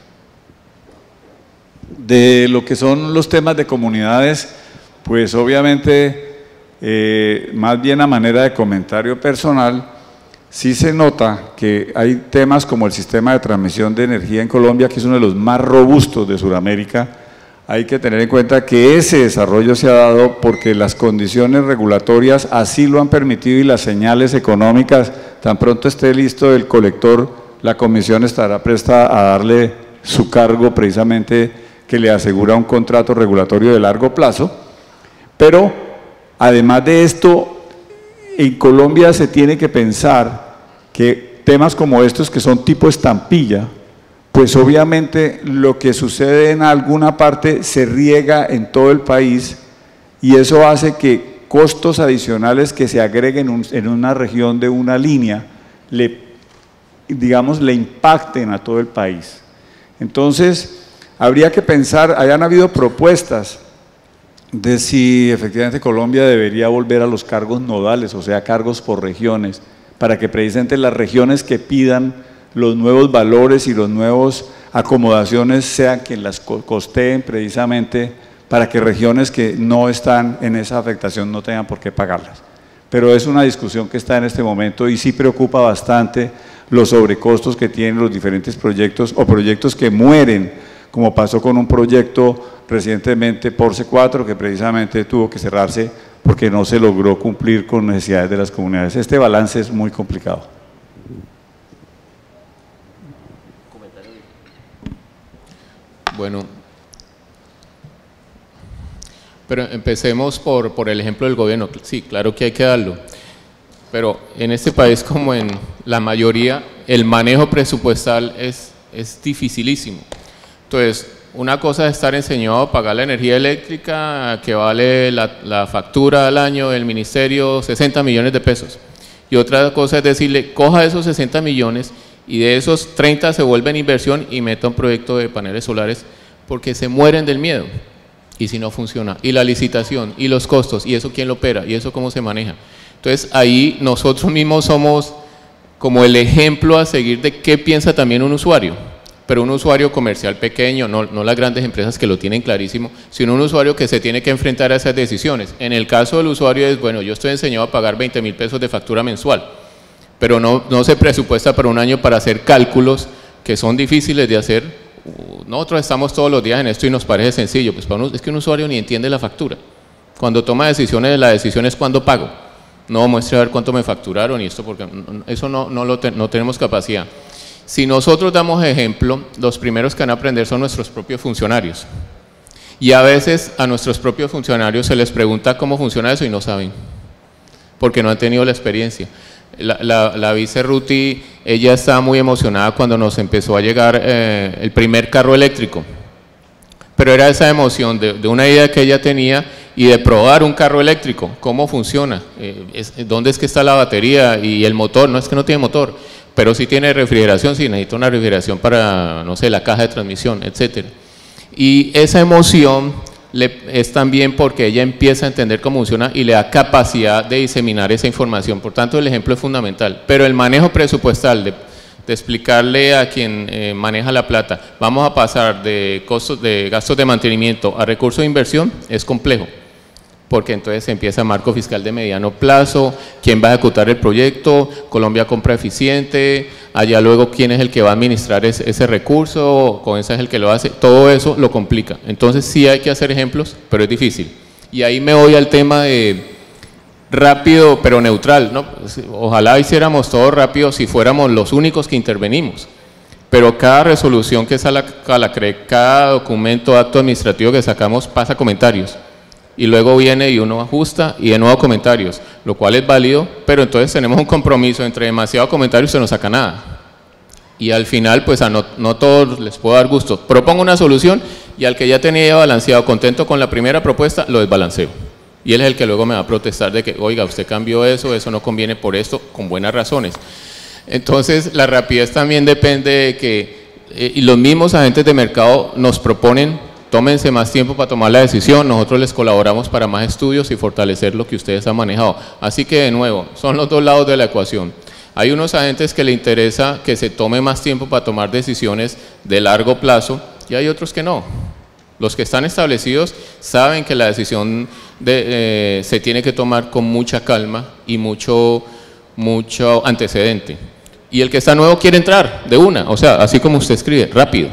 De lo que son los temas de comunidades, pues obviamente, más bien a manera de comentario personal, sí se nota que hay temas como el sistema de transmisión de energía en Colombia, que es uno de los más robustos de Sudamérica. Hay que tener en cuenta que ese desarrollo se ha dado porque las condiciones regulatorias así lo han permitido, y las señales económicas, tan pronto esté listo el colector, la comisión estará presta a darle su cargo precisamente que le asegura un contrato regulatorio de largo plazo. Pero además de esto, en Colombia se tiene que pensar que temas como estos que son tipo estampilla, pues obviamente lo que sucede en alguna parte se riega en todo el país y eso hace que costos adicionales que se agreguen en una región de una línea le impacten a todo el país. Entonces, habría que pensar, hayan habido propuestas de si efectivamente Colombia debería volver a los cargos nodales, o sea, cargos por regiones, para que precisamente las regiones que pidan los nuevos valores y los nuevos acomodaciones sean quien las costeen precisamente para que regiones que no están en esa afectación no tengan por qué pagarlas. Pero es una discusión que está en este momento y sí preocupa bastante los sobrecostos que tienen los diferentes proyectos o proyectos que mueren, como pasó con un proyecto recientemente, Porce 4, que precisamente tuvo que cerrarse porque no se logró cumplir con necesidades de las comunidades. Este balance es muy complicado. Bueno, pero empecemos por el ejemplo del gobierno. Sí, claro que hay que darlo, pero en este país, como en la mayoría, el manejo presupuestal es dificilísimo. Entonces, una cosa es estar enseñado a pagar la energía eléctrica que vale la factura al año del ministerio 60 millones de pesos, y otra cosa es decirle, coja esos 60 millones y de esos 30 se vuelven inversión y meta un proyecto de paneles solares, porque se mueren del miedo. Y si no funciona, y la licitación, y los costos, y eso quién lo opera, y eso cómo se maneja. Entonces ahí nosotros mismos somos como el ejemplo a seguir de qué piensa también un usuario, pero un usuario comercial pequeño, no las grandes empresas que lo tienen clarísimo, sino un usuario que se tiene que enfrentar a esas decisiones. En el caso del usuario es, bueno, yo estoy enseñado a pagar 20.000 pesos de factura mensual, pero no se presupuesta para un año para hacer cálculos que son difíciles de hacer. Nosotros estamos todos los días en esto y nos parece sencillo, pues para es que un usuario ni entiende la factura. Cuando toma decisiones, la decisión es cuándo pago. No muestre a ver cuánto me facturaron y esto, porque eso no tenemos capacidad. Si nosotros damos ejemplo, los primeros que van a aprender son nuestros propios funcionarios. Y a veces a nuestros propios funcionarios se les pregunta cómo funciona eso y no saben, porque no han tenido la experiencia. La vice Ruti, ella estaba muy emocionada cuando nos empezó a llegar el primer carro eléctrico, pero era esa emoción de una idea que ella tenía y de probar un carro eléctrico, cómo funciona, dónde es que está la batería y el motor. No es que no tiene motor, pero sí tiene refrigeración, sí necesita una refrigeración para, no sé, la caja de transmisión, etcétera. Y esa emoción es también porque ella empieza a entender cómo funciona y le da capacidad de diseminar esa información. Por tanto, el ejemplo es fundamental. Pero el manejo presupuestal, de explicarle a quien maneja la plata, vamos a pasar de gastos de mantenimiento a recursos de inversión, es complejo. Porque entonces empieza marco fiscal de mediano plazo, quién va a ejecutar el proyecto, Colombia compra eficiente, allá luego quién es el que va a administrar ese recurso, Codensa es el que lo hace, todo eso lo complica. Entonces sí hay que hacer ejemplos, pero es difícil. Y ahí me voy al tema de rápido pero neutral, ¿no? Ojalá hiciéramos todo rápido si fuéramos los únicos que intervenimos. Pero cada resolución que sale a la CREC, cada documento, acto administrativo que sacamos pasa comentarios. Y luego viene y uno ajusta y de nuevo comentarios, lo cual es válido, pero entonces tenemos un compromiso entre demasiados comentarios y se no saca nada. Y al final, pues no todos les puedo dar gusto. Propongo una solución y al que ya tenía balanceado, contento con la primera propuesta, lo desbalanceo. Y él es el que luego me va a protestar de que, oiga, usted cambió eso no conviene por esto, con buenas razones. Entonces, la rapidez también depende de que, y los mismos agentes de mercado nos proponen, tómense más tiempo para tomar la decisión, nosotros les colaboramos para más estudios y fortalecer lo que ustedes han manejado. Así que de nuevo, son los dos lados de la ecuación. Hay unos agentes que le interesa que se tome más tiempo para tomar decisiones de largo plazo y hay otros que no. Los que están establecidos saben que la decisión se tiene que tomar con mucha calma y mucho antecedente. Y el que está nuevo quiere entrar de una, o sea, así como usted escribe, rápido.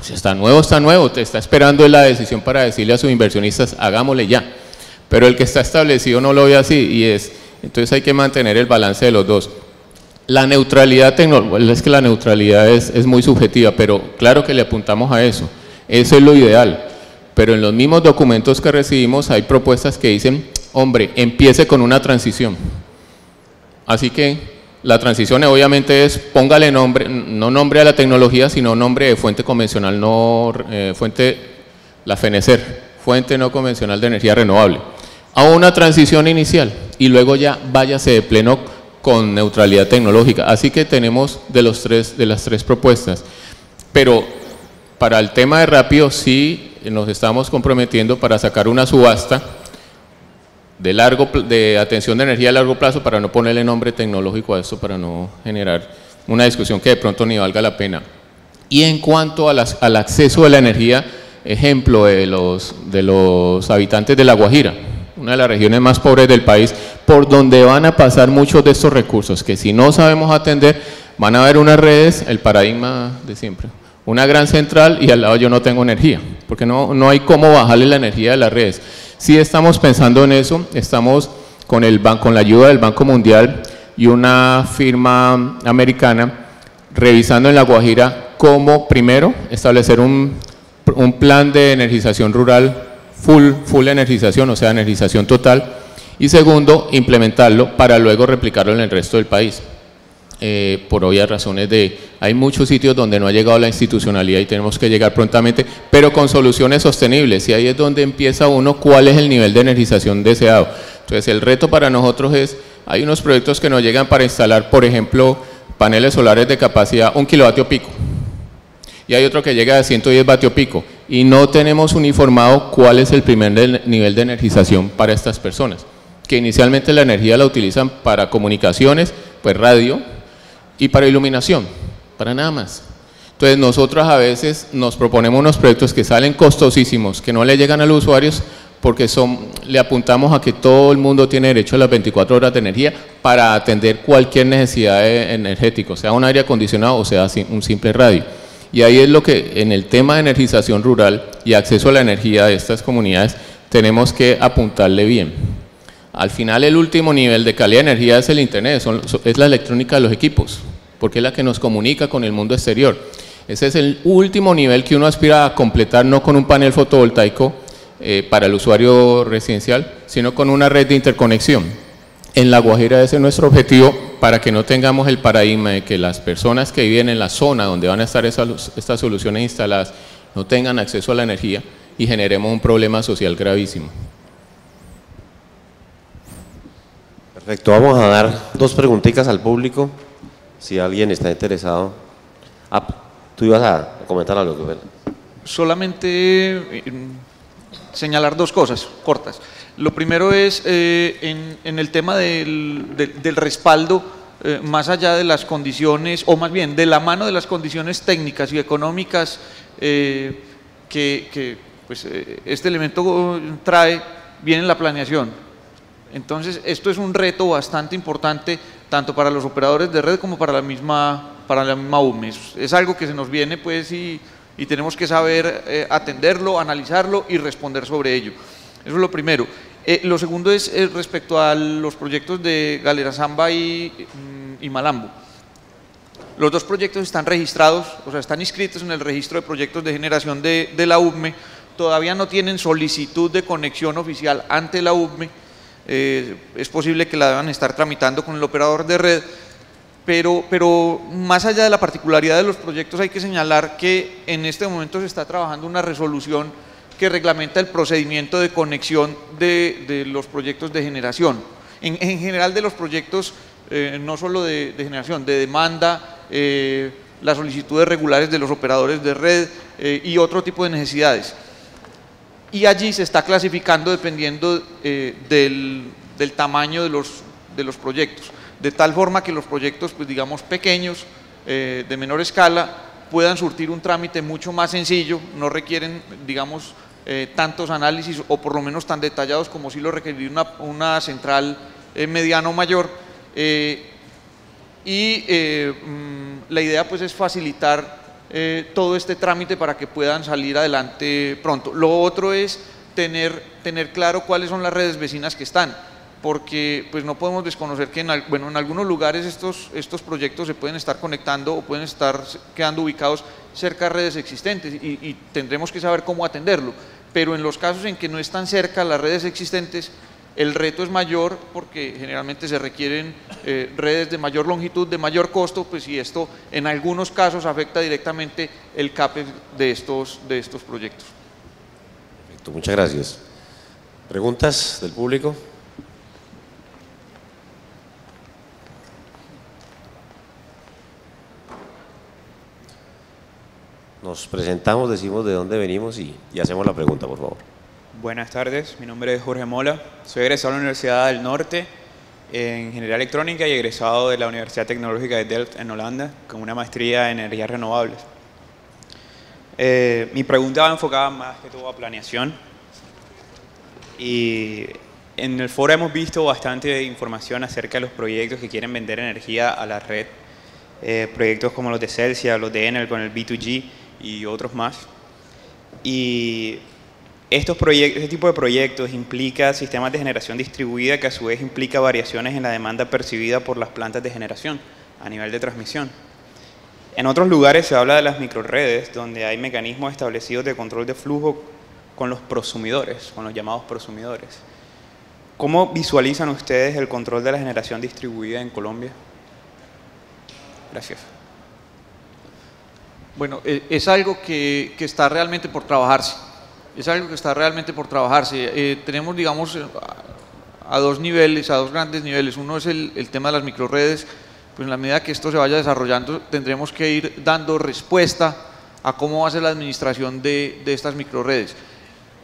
Si está nuevo, te está esperando la decisión para decirle a sus inversionistas, hagámosle ya. Pero el que está establecido no lo ve así entonces hay que mantener el balance de los dos. La neutralidad tecnológica, es que la neutralidad es muy subjetiva, pero claro que le apuntamos a eso. Eso es lo ideal. Pero en los mismos documentos que recibimos hay propuestas que dicen, hombre, empiece con una transición. Así que la transición obviamente es, póngale nombre, no nombre a la tecnología, sino nombre de fuente convencional, la FENECER, fuente no convencional de energía renovable, a una transición inicial y luego ya váyase de pleno con neutralidad tecnológica. Así que tenemos de las tres propuestas. Pero para el tema de rápido sí nos estamos comprometiendo para sacar una subasta de atención de energía a largo plazo, para no ponerle nombre tecnológico a esto, para no generar una discusión que de pronto ni valga la pena. Y en cuanto al acceso a la energía, ejemplo de los habitantes de La Guajira, una de las regiones más pobres del país, por donde van a pasar muchos de estos recursos, que si no sabemos atender, van a haber unas redes, el paradigma de siempre, una gran central y al lado yo no tengo energía, porque no hay cómo bajarle la energía de las redes. Sí estamos pensando en eso, estamos con la ayuda del Banco Mundial y una firma americana, revisando en La Guajira cómo, primero, establecer un plan de energización rural, full energización, o sea, energización total, y segundo, implementarlo para luego replicarlo en el resto del país. Por obvias razones hay muchos sitios donde no ha llegado la institucionalidad y tenemos que llegar prontamente, pero con soluciones sostenibles, y ahí es donde empieza uno cuál es el nivel de energización deseado. Entonces el reto para nosotros hay unos proyectos que nos llegan para instalar, por ejemplo, paneles solares de capacidad 1 kilovatio pico, y hay otro que llega a 110 vatio pico, y no tenemos uniformado cuál es el primer nivel de energización para estas personas, que inicialmente la energía la utilizan para comunicaciones, pues radio, y para iluminación, para nada más. Entonces nosotros a veces nos proponemos unos proyectos que salen costosísimos, que no le llegan a los usuarios, porque le apuntamos a que todo el mundo tiene derecho a las 24 horas de energía para atender cualquier necesidad energética, sea un aire acondicionado o sea un simple radio. Y ahí es lo que en el tema de energización rural y acceso a la energía de estas comunidades tenemos que apuntarle bien. Al final el último nivel de calidad de energía es el internet, es la electrónica de los equipos, porque es la que nos comunica con el mundo exterior. Ese es el último nivel que uno aspira a completar, no con un panel fotovoltaico para el usuario residencial, sino con una red de interconexión. En La Guajira ese es nuestro objetivo, para que no tengamos el paradigma de que las personas que viven en la zona donde van a estar estas soluciones instaladas no tengan acceso a la energía y generemos un problema social gravísimo. Perfecto, vamos a dar 2 preguntitas al público, si alguien está interesado. Tú ibas a comentar algo. Solamente señalar 2 cosas cortas. Lo primero es en el tema del respaldo, más allá de las condiciones, o más bien de la mano de las condiciones técnicas y económicas que pues, este elemento trae, viene la planeación. Entonces, esto es un reto bastante importante, tanto para los operadores de red como para la misma UME. Es algo que se nos viene, pues, y tenemos que saber atenderlo, analizarlo y responder sobre ello. Eso es lo primero. Lo segundo es respecto a los proyectos de Galera Zamba y Malambo. Los 2 proyectos están registrados, o sea, están inscritos en el registro de proyectos de generación de la UME, todavía no tienen solicitud de conexión oficial ante la UME. Es posible que la deban estar tramitando con el operador de red, pero más allá de la particularidad de los proyectos hay que señalar que en este momento se está trabajando una resolución que reglamenta el procedimiento de conexión de los proyectos de generación, en general de los proyectos no solo de generación, de demanda, las solicitudes regulares de los operadores de red y otro tipo de necesidades. Y allí se está clasificando dependiendo del tamaño de los proyectos, de tal forma que los proyectos, pues digamos, pequeños, de menor escala, puedan surtir un trámite mucho más sencillo, no requieren, digamos, tantos análisis o por lo menos tan detallados como si lo requeriría una central mediana o mayor. La idea pues es facilitar todo este trámite para que puedan salir adelante pronto. Lo otro es tener claro cuáles son las redes vecinas que están. porque pues no podemos desconocer que en algunos lugares estos proyectos se pueden estar conectando o pueden estar quedando ubicados cerca de redes existentes y tendremos que saber cómo atenderlo, pero en los casos en que no están cerca las redes existentes, el reto es mayor porque generalmente se requieren redes de mayor longitud, de mayor costo, pues y esto en algunos casos afecta directamente el CAPEX de estos proyectos. Perfecto, muchas gracias. ¿Preguntas del público? Nos presentamos, decimos de dónde venimos y hacemos la pregunta, por favor. Buenas tardes, mi nombre es Jorge Mola, soy egresado de la Universidad del Norte en Ingeniería Electrónica y egresado de la Universidad Tecnológica de Delft en Holanda con una maestría en energías renovables. Mi pregunta va enfocada más que todo a planeación y en el foro hemos visto bastante información acerca de los proyectos que quieren vender energía a la red, proyectos como los de Celsia, los de Enel con el B2G y otros más. Y este tipo de proyectos implica sistemas de generación distribuida que a su vez implica variaciones en la demanda percibida por las plantas de generación a nivel de transmisión. En otros lugares se habla de las microredes, donde hay mecanismos establecidos de control de flujo con los prosumidores, con los llamados prosumidores. ¿Cómo visualizan ustedes el control de la generación distribuida en Colombia? Gracias. Bueno, es algo que está realmente por trabajarse. Es algo que está realmente por trabajarse. Tenemos, digamos, a dos grandes niveles. Uno es el tema de las microredes. Pues en la medida que esto se vaya desarrollando, tendremos que ir dando respuesta a cómo va a ser la administración de estas microredes.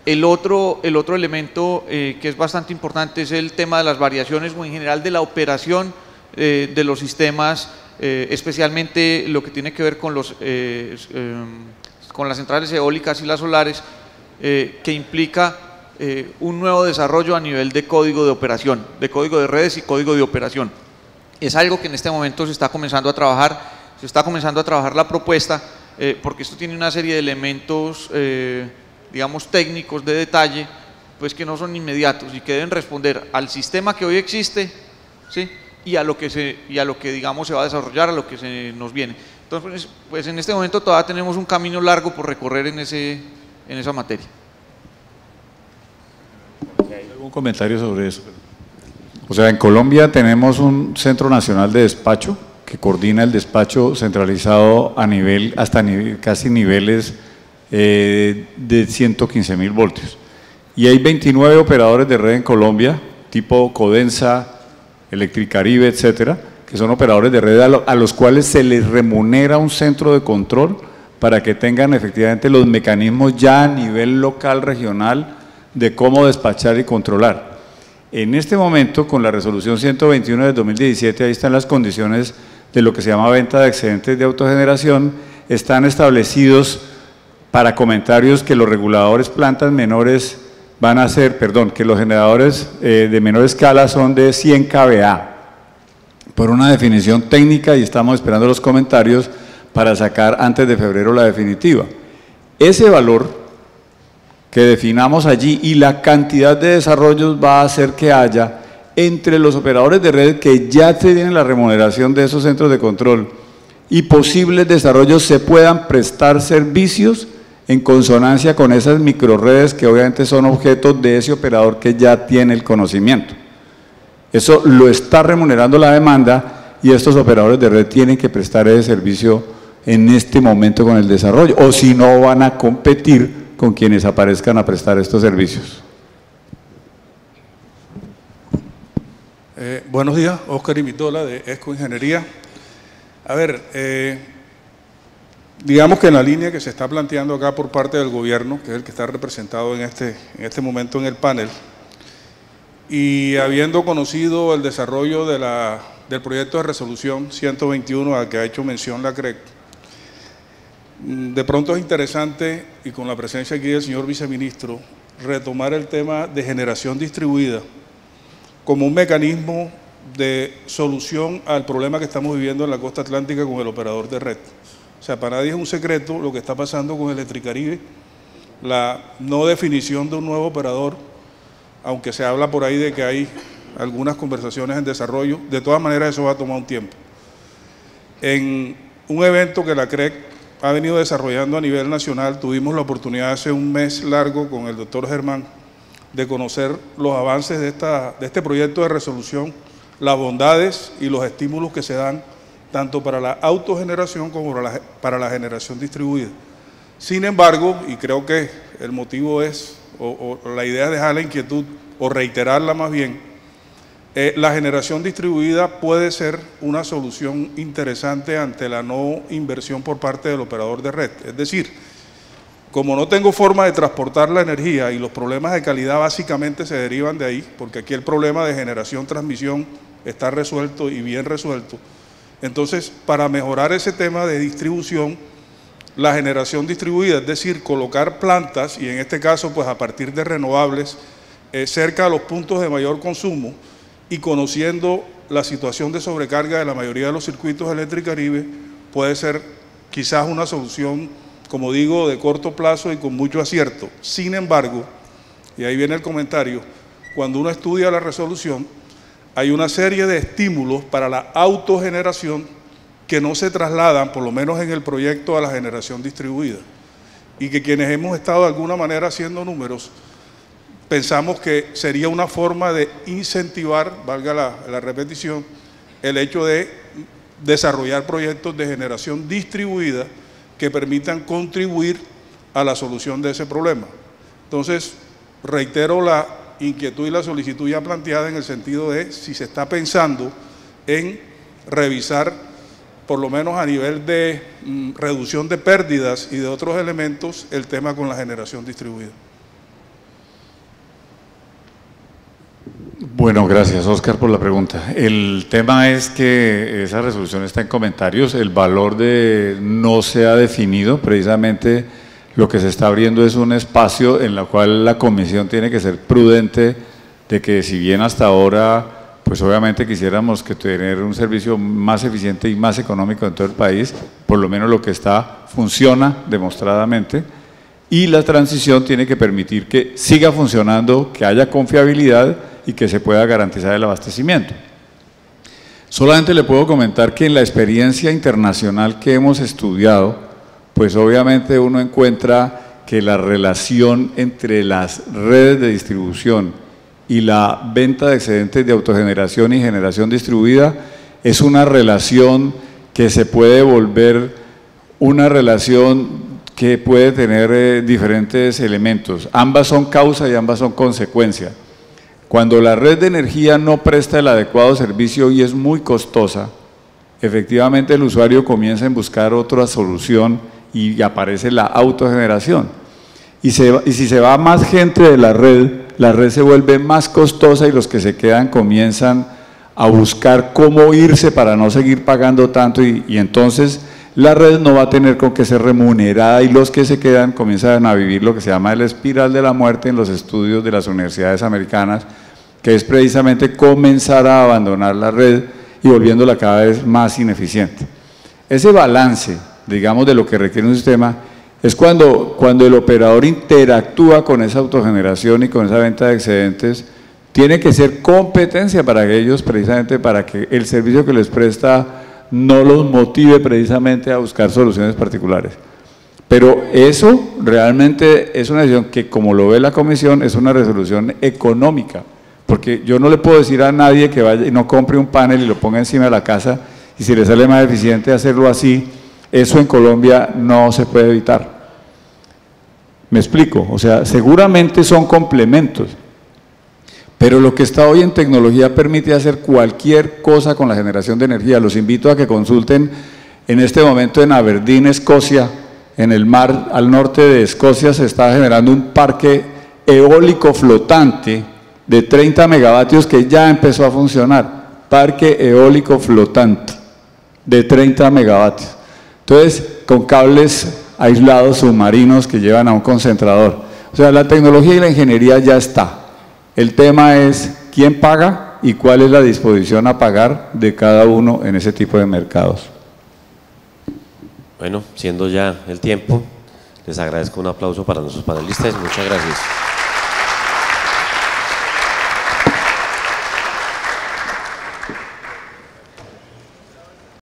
El otro elemento que es bastante importante es el tema de las variaciones o en general de la operación de los sistemas, especialmente lo que tiene que ver con las centrales eólicas y las solares, que implica un nuevo desarrollo a nivel de código de operación, de código de redes y código de operación. Es algo que en este momento se está comenzando a trabajar la propuesta, porque esto tiene una serie de elementos, digamos, técnicos de detalle, pues que no son inmediatos y que deben responder al sistema que hoy existe, ¿sí? y a lo que digamos se va a desarrollar, a lo que se nos viene. Entonces, pues en este momento todavía tenemos un camino largo por recorrer en esa materia. ¿Hay algún comentario sobre eso? O sea, en Colombia tenemos un Centro Nacional de Despacho que coordina el despacho centralizado a nivel, casi niveles de 115.000 voltios. Y hay 29 operadores de red en Colombia, tipo Codensa, Electricaribe, etcétera, que son operadores de red a los cuales se les remunera un centro de control para que tengan efectivamente los mecanismos ya a nivel local, regional, de cómo despachar y controlar. En este momento, con la resolución 121 de 2017, ahí están las condiciones de lo que se llama venta de excedentes de autogeneración, están establecidos para comentarios que los reguladores plantas menores van a ser, que los generadores de menor escala son de 100 kVA, por una definición técnica, y estamos esperando los comentarios para sacar antes de febrero la definitiva. Ese valor que definamos allí y la cantidad de desarrollos va a hacer que haya entre los operadores de red que ya tienen la remuneración de esos centros de control y posibles desarrollos se puedan prestar servicios en consonancia con esas microredes que obviamente son objetos de ese operador que ya tiene el conocimiento. Eso lo está remunerando la demanda y estos operadores de red tienen que prestar ese servicio en este momento con el desarrollo, o si no van a competir con quienes aparezcan a prestar estos servicios. Buenos días, Oscar Imitola de ESCO Ingeniería. A ver, digamos que en la línea que se está planteando acá por parte del gobierno, que es el que está representado en este momento en el panel, y habiendo conocido el desarrollo del proyecto de resolución 121 al que ha hecho mención la CREC, de pronto es interesante, y con la presencia aquí del señor viceministro, retomar el tema de generación distribuida como un mecanismo de solución al problema que estamos viviendo en la costa atlántica con el operador de red. O sea, para nadie es un secreto lo que está pasando con Electricaribe, la no definición de un nuevo operador, aunque se habla por ahí de que hay algunas conversaciones en desarrollo. De todas maneras, eso va a tomar un tiempo. En un evento que la CREC ha venido desarrollando a nivel nacional, tuvimos la oportunidad hace un mes largo con el doctor Germán de conocer los avances de este proyecto de resolución, las bondades y los estímulos que se dan tanto para la autogeneración como para la generación distribuida. Sin embargo, y creo que el motivo es, o la idea es dejar la inquietud, o reiterarla más bien, la generación distribuida puede ser una solución interesante ante la no inversión por parte del operador de red. Es decir, como no tengo forma de transportar la energía y los problemas de calidad básicamente se derivan de ahí, porque aquí el problema de generación-transmisión está resuelto y bien resuelto, entonces para mejorar ese tema de distribución, la generación distribuida, es decir, colocar plantas, y en este caso pues a partir de renovables, cerca de los puntos de mayor consumo, y conociendo la situación de sobrecarga de la mayoría de los circuitos Electricaribe, puede ser quizás una solución, como digo, de corto plazo y con mucho acierto. Sin embargo, y ahí viene el comentario, cuando uno estudia la resolución, hay una serie de estímulos para la autogeneración que no se trasladan, por lo menos en el proyecto, a la generación distribuida. Y que quienes hemos estado de alguna manera haciendo números, pensamos que sería una forma de incentivar, valga la repetición, el hecho de desarrollar proyectos de generación distribuida que permitan contribuir a la solución de ese problema. Entonces, reitero la inquietud y la solicitud ya planteada en el sentido de si se está pensando en revisar, por lo menos a nivel de reducción de pérdidas y de otros elementos, el tema con la generación distribuida. Bueno, gracias Oscar por la pregunta. El tema es que esa resolución está en comentarios, el valor no se ha definido, precisamente lo que se está abriendo es un espacio en el cual la comisión tiene que ser prudente de que si bien hasta ahora, pues obviamente quisiéramos que tener un servicio más eficiente y más económico en todo el país, por lo menos lo que está funciona demostradamente, y la transición tiene que permitir que siga funcionando, que haya confiabilidad y que se pueda garantizar el abastecimiento. Solamente le puedo comentar que en la experiencia internacional que hemos estudiado, pues obviamente uno encuentra que la relación entre las redes de distribución y la venta de excedentes de autogeneración y generación distribuida es una relación que se puede volver una relación que puede tener diferentes elementos. Ambas son causa y ambas son consecuencia. Cuando la red de energía no presta el adecuado servicio y es muy costosa, efectivamente el usuario comienza a buscar otra solución y aparece la autogeneración. Y si se va más gente de la red se vuelve más costosa y los que se quedan comienzan a buscar cómo irse para no seguir pagando tanto y entonces la red no va a tener con qué ser remunerada y los que se quedan comienzan a vivir lo que se llama el espiral de la muerte en los estudios de las universidades americanas, que es precisamente comenzar a abandonar la red y volviéndola cada vez más ineficiente. Ese balance, digamos, de lo que requiere un sistema es cuando el operador interactúa con esa autogeneración y con esa venta de excedentes, tiene que ser competencia para ellos, precisamente para que el servicio que les presta no los motive precisamente a buscar soluciones particulares. Pero eso realmente es una decisión que, como lo ve la comisión, es una resolución económica, porque yo no le puedo decir a nadie que vaya y no compre un panel y lo ponga encima de la casa, y si le sale más eficiente hacerlo así, eso en Colombia no se puede evitar. ¿Me explico? O sea, seguramente son complementos, pero lo que está hoy en tecnología permite hacer cualquier cosa con la generación de energía. Los invito a que consulten en este momento en Aberdeen, Escocia, en el mar al norte de Escocia se está generando un parque eólico flotante de 30 megavatios que ya empezó a funcionar. Parque eólico flotante de 30 megavatios. Entonces, con cables aislados submarinos que llevan a un concentrador. O sea, la tecnología y la ingeniería ya está. El tema es quién paga y cuál es la disposición a pagar de cada uno en ese tipo de mercados. Bueno, siendo ya el tiempo, les agradezco un aplauso para nuestros panelistas. Muchas gracias.